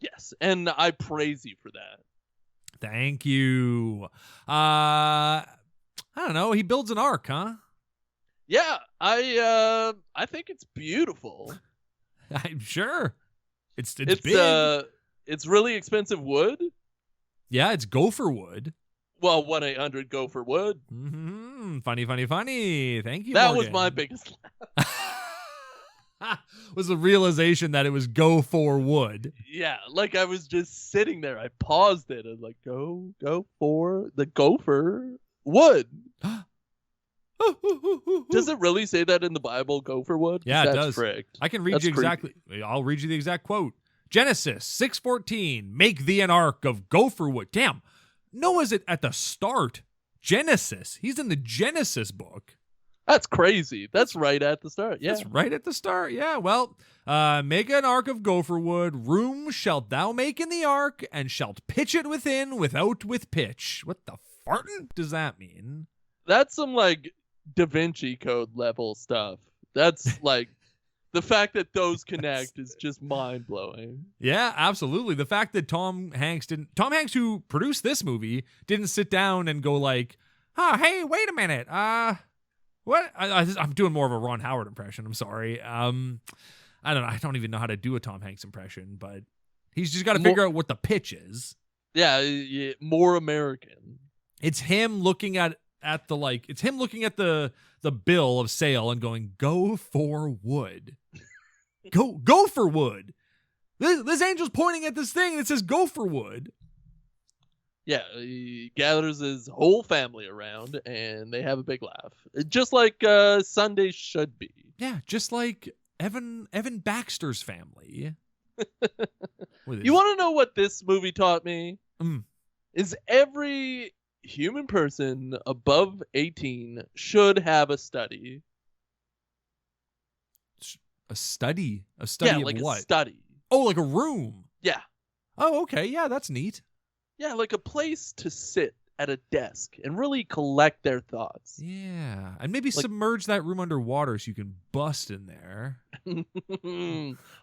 Yes, and I praise you for that. Thank you. I don't know. He builds an ark, huh? Yeah, I think it's beautiful. I'm sure. It's big. It's really expensive wood. Yeah, it's gopher wood. Well, 1-800-GOPHER wood. Mm-hmm. Funny. Thank you, That Morgan. was my biggest laugh. Was the realization that it was go for wood. Yeah, like I was just sitting there. I paused it. I was like, go for the gopher wood. Does it really say that in the Bible, gopher wood? Yeah, That's it does. Fricked. I can read you exactly. I'll read you the exact quote. Genesis 6:14, make thee an ark of gopher wood. Damn, Noah's at the start. Genesis. He's in the Genesis book. That's crazy. That's right at the start. Yeah. That's right at the start. Yeah. Well, make an ark of gopher wood. Room shalt thou make in the ark, and shalt pitch it within without with pitch. What the fartin' does that mean? That's some like Da Vinci Code level stuff. That's like the fact that those connect is just mind blowing. Yeah, absolutely. The fact that Tom Hanks, who produced this movie, didn't sit down and go like, hey, wait a minute. What? I'm doing more of a Ron Howard impression. I'm sorry. I don't know. I don't even know how to do a Tom Hanks impression, but he's just got to figure out what the pitch is. Yeah, more American. It's him looking at the bill of sale and going, go for wood. Go for wood. This angel's pointing at this thing and it says go for wood. Yeah, he gathers his whole family around and they have a big laugh. Just like Sunday should be. Yeah, just like Evan Baxter's family. You want to know what this movie taught me? Is every human person above 18 should have a study. A study? Yeah, of like what? a study. Oh, like a room. Yeah. Oh, okay. Yeah, that's neat. Yeah, like a place to sit at a desk and really collect their thoughts. Yeah, and maybe submerge that room underwater so you can bust in there.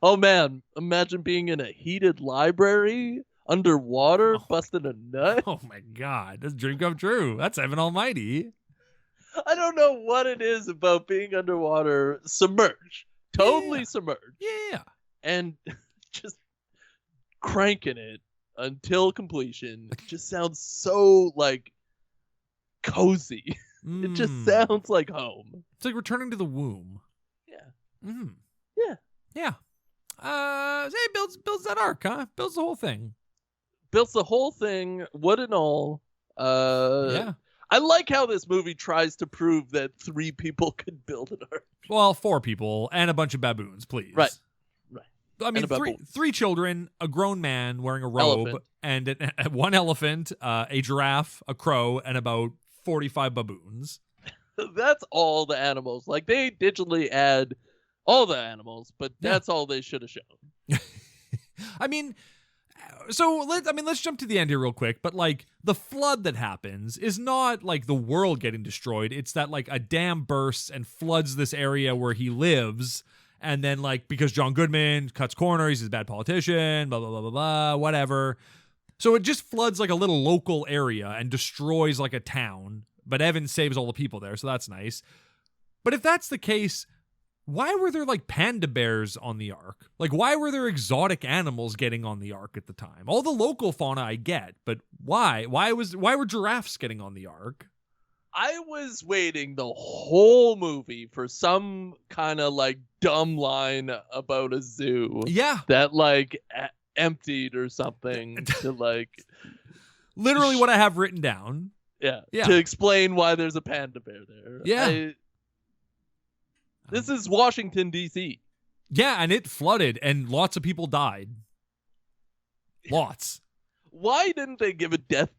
Oh man, imagine being in a heated library underwater, busting a nut. Oh my God, that's a dream come true. That's Evan Almighty. I don't know what it is about being underwater, submerged, totally submerged. Yeah, and just cranking it until completion. It just sounds so like cozy. It just sounds like home. It's like returning to the womb. Yeah. Yeah. Hey, builds that ark, huh? Builds the whole thing. Builds the whole thing, wood and all. Yeah. I like how this movie tries to prove that 3 people could build an ark. Well, 4 people and a bunch of baboons, please. Right. I mean, three children, a grown man wearing a robe, and one elephant, a giraffe, a crow, and about 45 baboons. That's all the animals. Like, they digitally add all the animals, but that's all they should have shown. I mean, so let's jump to the end here real quick. But like the flood that happens is not like the world getting destroyed. It's that like a dam bursts and floods this area where he lives. And then, like, because John Goodman cuts corners, he's a bad politician, blah, blah, blah, blah, blah, whatever. So it just floods, like, a little local area and destroys, like, a town. But Evan saves all the people there, so that's nice. But if that's the case, why were there, like, panda bears on the Ark? Like, why were there exotic animals getting on the Ark at the time? All the local fauna I get, but why? Why were giraffes getting on the Ark? I was waiting the whole movie for some kind of like dumb line about a zoo. Yeah. That like emptied or something to like. Literally what I have written down. Yeah. Yeah. To explain why there's a panda bear there. Yeah. This is Washington, D.C. Yeah, and it flooded and lots of people died. Lots. Why didn't they give a death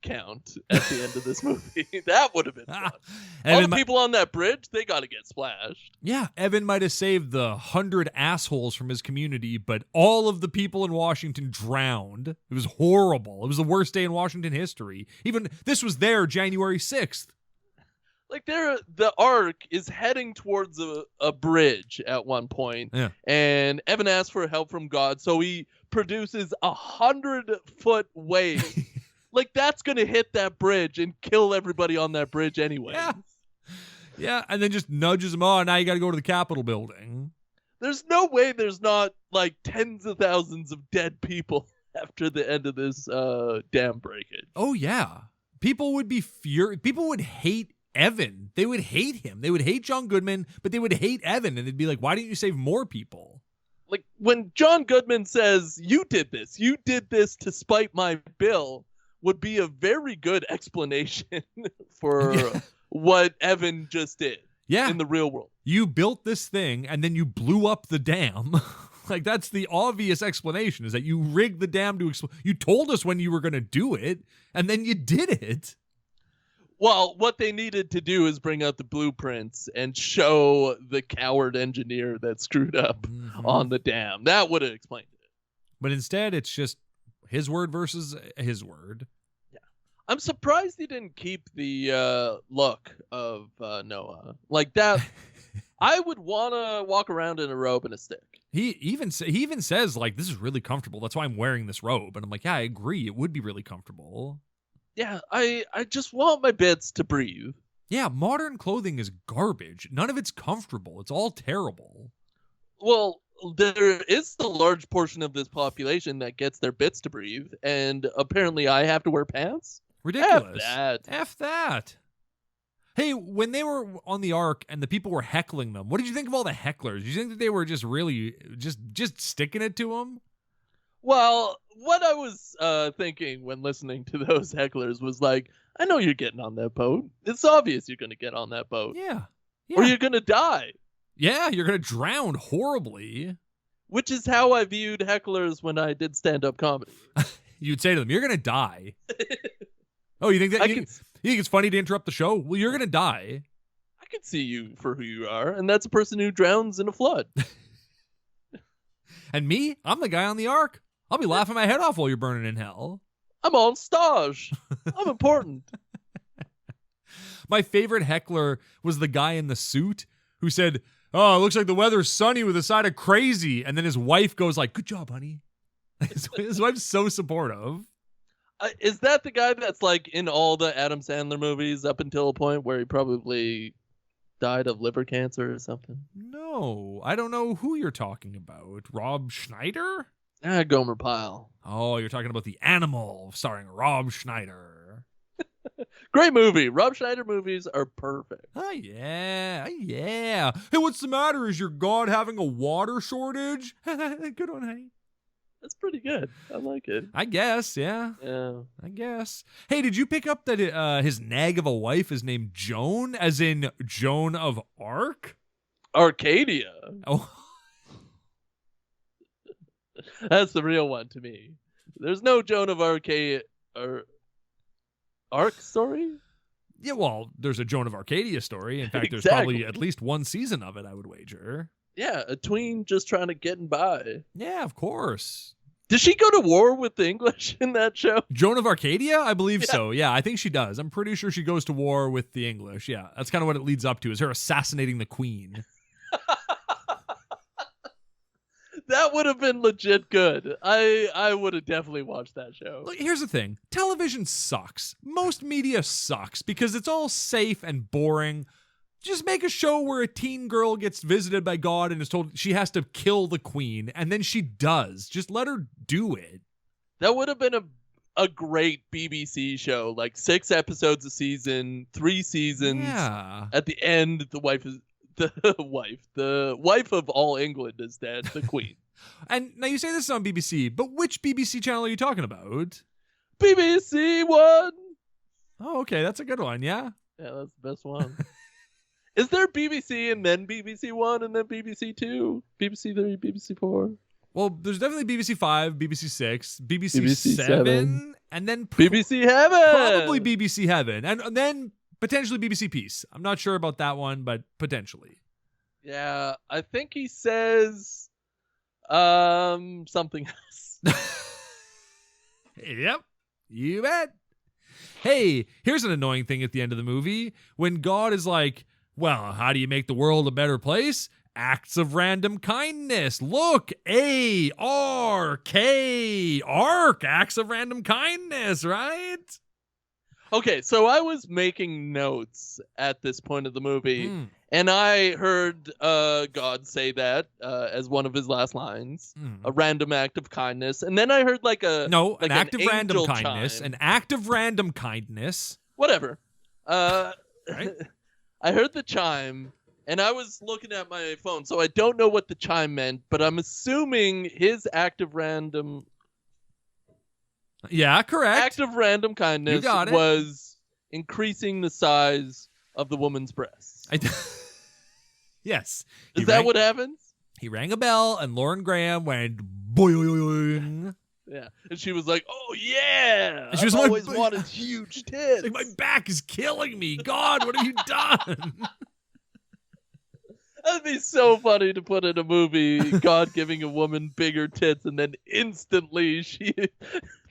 count at the end of this movie? That would have been fun. All the people on that bridge, they got to get splashed. Yeah, Evan might have saved the 100 assholes from his community, but all of the people in Washington drowned. It was horrible. It was the worst day in Washington history. Even this was there January 6th. Like the Ark is heading towards a bridge at one point, and Evan asks for help from God, so he produces 100-foot wave. Like, that's going to hit that bridge and kill everybody on that bridge anyway. Yeah, and then just nudges them on. Now you got to go to the Capitol building. There's no way there's not, like, tens of thousands of dead people after the end of this dam breakage. Oh, yeah. People would be furious. People would hate Evan. They would hate him. They would hate John Goodman, but they would hate Evan, and they'd be like, why didn't you save more people? Like, when John Goodman says, you did this to spite my bill, would be a very good explanation for what Evan just did in the real world. You built this thing, and then you blew up the dam. Like, that's the obvious explanation, is that you rigged the dam to explode. You told us when you were going to do it, and then you did it. Well, what they needed to do is bring out the blueprints and show the coward engineer that screwed up on the dam. That would have explained it. But instead, it's just his word versus his word. Yeah. I'm surprised he didn't keep the look of Noah. Like that, I would want to walk around in a robe and a stick. He even says, like, this is really comfortable. That's why I'm wearing this robe. And I'm like, yeah, I agree. It would be really comfortable. Yeah, I just want my bits to breathe. Yeah, modern clothing is garbage. None of it's comfortable. It's all terrible. Well, there is a large portion of this population that gets their bits to breathe, and apparently I have to wear pants? Ridiculous. F that. Hey, when they were on the Ark and the people were heckling them, what did you think of all the hecklers? Did you think that they were just really just sticking it to them? Well, what I was thinking when listening to those hecklers was like, I know you're getting on that boat. It's obvious you're going to get on that boat. Yeah. Or you're going to die. Yeah, you're going to drown horribly. Which is how I viewed hecklers when I did stand-up comedy. You'd say to them, you're going to die. Oh, you think that you think it's funny to interrupt the show? Well, you're going to die. I can see you for who you are, and that's a person who drowns in a flood. And me, I'm the guy on the Ark. I'll be laughing my head off while you're burning in hell. I'm on stage. I'm important. My favorite heckler was the guy in the suit who said, oh, it looks like the weather's sunny with a side of crazy. And then his wife goes like, good job, honey. His wife's so supportive. Is that the guy that's like in all the Adam Sandler movies up until a point where he probably died of liver cancer or something? No, I don't know who you're talking about. Rob Schneider? Gomer Pyle. Oh, you're talking about The Animal, starring Rob Schneider. Great movie. Rob Schneider movies are perfect. Oh, yeah. Hey, what's the matter? Is your God having a water shortage? Good one, honey. That's pretty good. I like it. I guess, yeah. Yeah. I guess. Hey, did you pick up that his nag of a wife is named Joan, as in Joan of Arc? Arcadia. Oh. That's the real one to me. There's no Joan of Arcadia or Arc story? Yeah, well, there's a Joan of Arcadia story. In fact, there's probably at least one season of it, I would wager. Yeah, a tween just trying to get by. Yeah, of course. Does she go to war with the English in that show? Joan of Arcadia? I believe so. Yeah, I think she does. I'm pretty sure she goes to war with the English. Yeah, that's kind of what it leads up to, is her assassinating the queen. That would have been legit good. I would have definitely watched that show. Look, here's the thing. Television sucks. Most media sucks because it's all safe and boring. Just make a show where a teen girl gets visited by God and is told she has to kill the queen, and then she does. Just let her do it. That would have been a great BBC show, like 6 episodes a season, 3 seasons. Yeah. At the end, the wife of all England is dead, the queen. And now you say this is on BBC, but which BBC channel are you talking about? BBC One. Oh, okay, that's a good one, yeah? Yeah, that's the best one. Is there BBC and then BBC One and then BBC Two, BBC Three, BBC Four? Well, there's definitely BBC 5, BBC 6, BBC 7, 7, and then BBC Heaven. probably BBC Heaven, and then potentially BBC Peace. I'm not sure about that one, but potentially. Yeah, I think he says something else. Yep, you bet. Hey, here's an annoying thing at the end of the movie when God is like, well, how do you make the world a better place? Acts of random kindness. Look, A-R-K, ARK, acts of random kindness, right? Okay, so I was making notes at this point of the movie, and I heard God say that as one of his last lines, a random act of kindness, and then I heard an act of random angel kindness, chime. an act of random kindness. Whatever. Right? I heard the chime, and I was looking at my phone, so I don't know what the chime meant, but I'm assuming his act of random... Yeah, correct. Act of random kindness was increasing the size of the woman's breasts. Yes. Is that what happens? He rang a bell, and Lauren Graham went boing. Yeah. And she was like, oh, yeah. And she was I've always wanted huge tits. Like, my back is killing me. God, what have you done? That'd be so funny to put in a movie, God giving a woman bigger tits, and then instantly she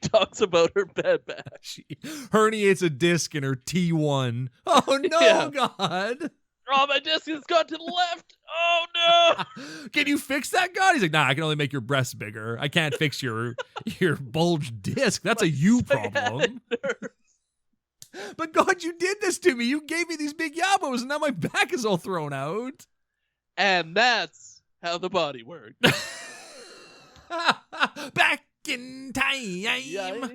talks about her bad back. She herniates a disc in her T1. Oh, no, Yeah. God. Oh, my disc has gone to the left. Oh, no. Can you fix that, God? He's like, nah, I can only make your breasts bigger. I can't fix your bulged disc. That's a you problem. But God, you did this to me. You gave me these big yabos, and now my back is all thrown out. And that's how the body works. Back in time. Yeah.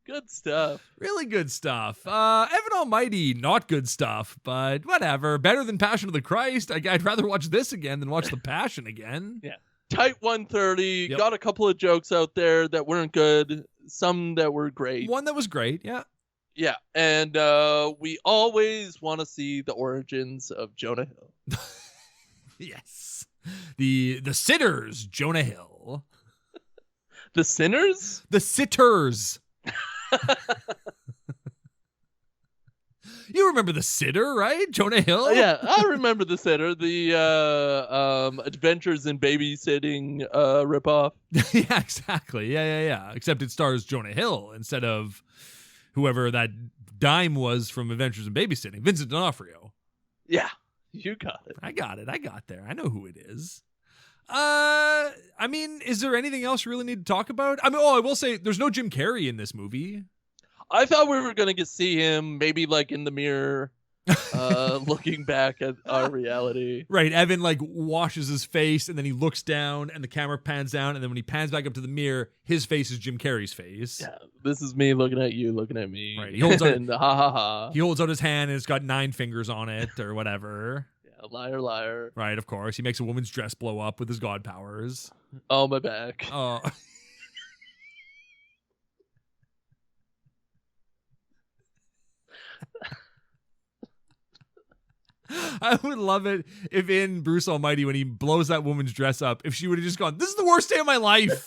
Good stuff. Really good stuff. Evan Almighty, not good stuff, but whatever. Better than Passion of the Christ. I'd rather watch this again than watch The Passion again. Yeah. Tight 130. Yep. Got a couple of jokes out there that weren't good. Some that were great. One that was great, yeah. Yeah. And we always want to see the origins of Jonah Hill. Yes. The Sitters, Jonah Hill. The Sinners? The Sitters. You remember The Sitter, right? Jonah Hill? Yeah, I remember The Sitter, the Adventures in Babysitting ripoff. Yeah, exactly. Yeah. Except it stars Jonah Hill instead of whoever that dime was from Adventures in Babysitting. Vincent D'Onofrio. Yeah, you got it. I got there. I know who it is. I mean, is there anything else you really need to talk about? I mean, I will say there's no Jim Carrey in this movie. I thought we were going to see him maybe like in the mirror, looking back at our reality. Right. Evan like washes his face and then he looks down and the camera pans down. And then when he pans back up to the mirror, his face is Jim Carrey's face. Yeah. This is me looking at you, looking at me. Right. He holds out, and ha ha ha. He holds out his hand and it's got 9 fingers on it or whatever. Yeah, liar, liar. Right. Of course. He makes a woman's dress blow up with his god powers. Oh, my back. Oh. I would love it if in Bruce Almighty, when he blows that woman's dress up, if she would have just gone, this is the worst day of my life.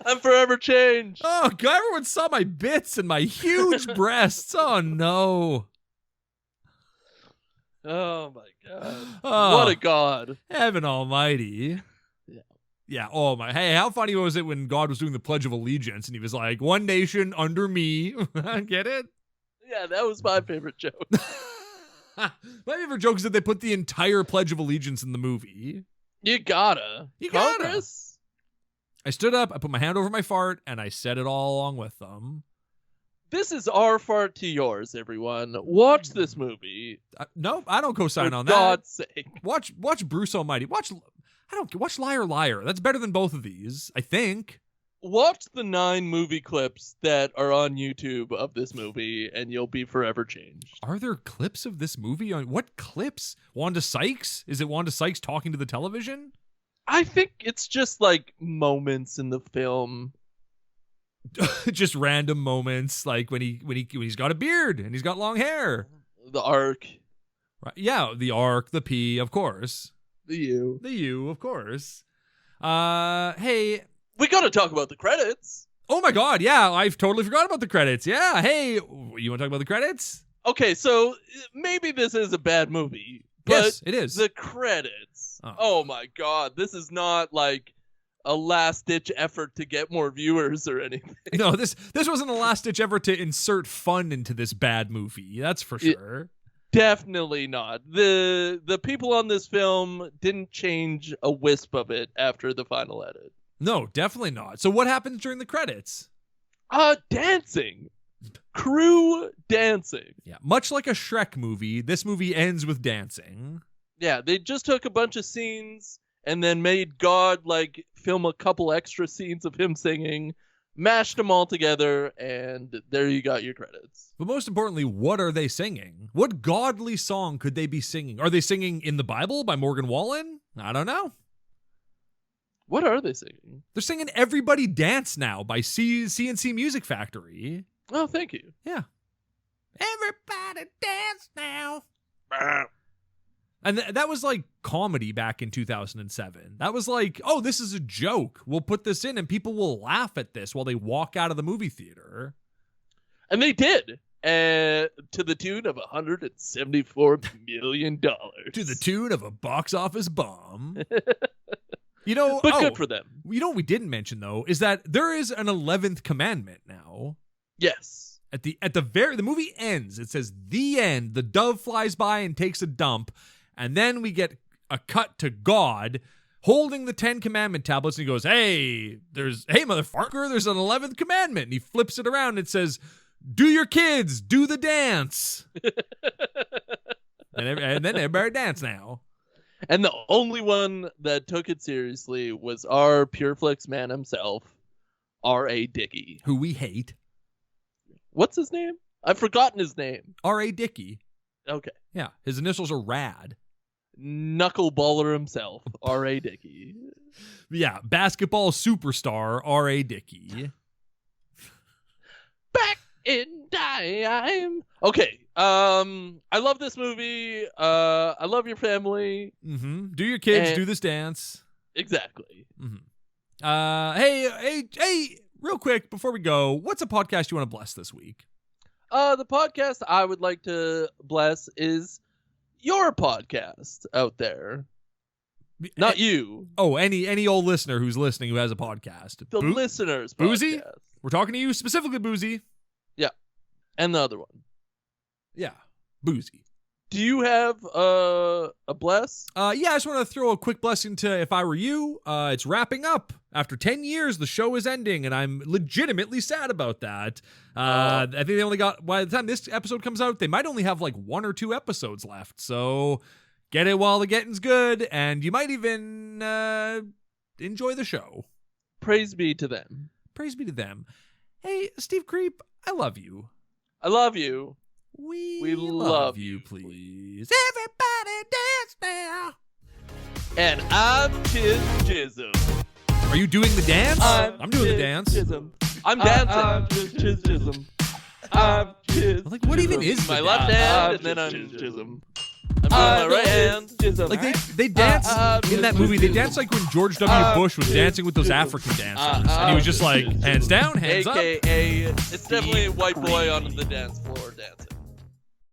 I'm forever changed. Oh, God, everyone saw my bits and my huge breasts. Oh, no. Oh, my God. Oh, What a God. Heaven Almighty. Yeah. Oh, my. Hey, how funny was it when God was doing the Pledge of Allegiance and he was like, one nation under me. Get it? Yeah, that was my favorite joke. My favorite joke is that they put the entire Pledge of Allegiance in the movie. You gotta. Congress? I stood up, I put my hand over my fart, and I said it all along with them. This is our fart to yours, everyone. Watch this movie. No, I don't co-sign on that. For God's sake. Watch Bruce Almighty. Watch Liar Liar. That's better than both of these, I think. Watch the 9 movie clips that are on YouTube of this movie, and you'll be forever changed. Are there clips of this movie? What clips? Wanda Sykes? Is it Wanda Sykes talking to the television? I think it's just like moments in the film. Just random moments, like when he's got a beard and he's got long hair. The arc. Right. Yeah, the arc, the P, of course. The U, of course. Hey, we gotta talk about the credits. Oh my God, yeah, I've totally forgot about the credits. Yeah, hey, you want to talk about the credits? Okay, so maybe this is a bad movie. But yes, it is. The credits. Oh my God, this is not like a last-ditch effort to get more viewers or anything. No, this wasn't a last-ditch effort to insert fun into this bad movie. That's for sure. Definitely not. The people on this film didn't change a wisp of it after the final edit. No, definitely not. So what happens during the credits? Dancing. Crew dancing. Yeah, much like a Shrek movie, this movie ends with dancing. Yeah, they just took a bunch of scenes and then made God like film a couple extra scenes of him singing, mashed them all together, and there you got your credits. But most importantly, what are they singing? What godly song could they be singing? Are they singing In the Bible by Morgan Wallen? I don't know. What are they singing? They're singing Everybody Dance Now by CNC Music Factory. Oh, thank you. Yeah. Everybody dance now. And that was like comedy back in 2007. That was like, oh, this is a joke. We'll put this in and people will laugh at this while they walk out of the movie theater. And they did. To the tune of $174 million. To the tune of a box office bomb. You know, but good for them. You know what we didn't mention, though, is that there is an 11th commandment now. Yes. The movie ends. It says the end. The dove flies by and takes a dump. And then we get a cut to God holding the 10 commandment tablets. And he goes, hey, motherfucker, there's an 11th commandment. And he flips it around and it says, do your kids, do the dance. and then everybody dance now. And the only one that took it seriously was our Pureflix man himself, R.A. Dickey. Who we hate. What's his name? I've forgotten his name. R.A. Dickey. Okay. Yeah, his initials are RAD. Knuckleballer himself, R.A. Dickey. Yeah, basketball superstar, R.A. Dickey. Back in time. Okay. I love this movie. I love your family. Mm-hmm. Do your kids do this dance? Exactly. Mm-hmm. Hey, real quick before we go, what's a podcast you want to bless this week? The podcast I would like to bless is your podcast out there. Not you. Oh, any old listener who's listening who has a podcast. The listeners' Boozy? podcast. We're talking to you specifically, Boozy. Yeah. And the other one. Yeah. Boozy. Do you have a bless? Yeah, I just want to throw a quick blessing to If I Were You. It's wrapping up. After 10 years, the show is ending, and I'm legitimately sad about that. I think they only got, by the time this episode comes out, they might only have like 1 or 2 episodes left. So get it while the getting's good, and you might even enjoy the show. Praise be to them. Praise be to them. Hey, Steve Creep, I love you. I love you. We love you, please. Everybody dance now. And I'm Chism. Are you doing the dance? I'm doing the dance. Chism. I'm dancing. I'm Chism. I'm Chism. Like, what even is my left hand, and then I'm Chism. I'm doing my right hand. Like they dance in that movie. They dance like when George W. Bush was dancing with those African dancers, and he was just like hands down, hands up. AKA, it's definitely a white boy on the dance floor dancing.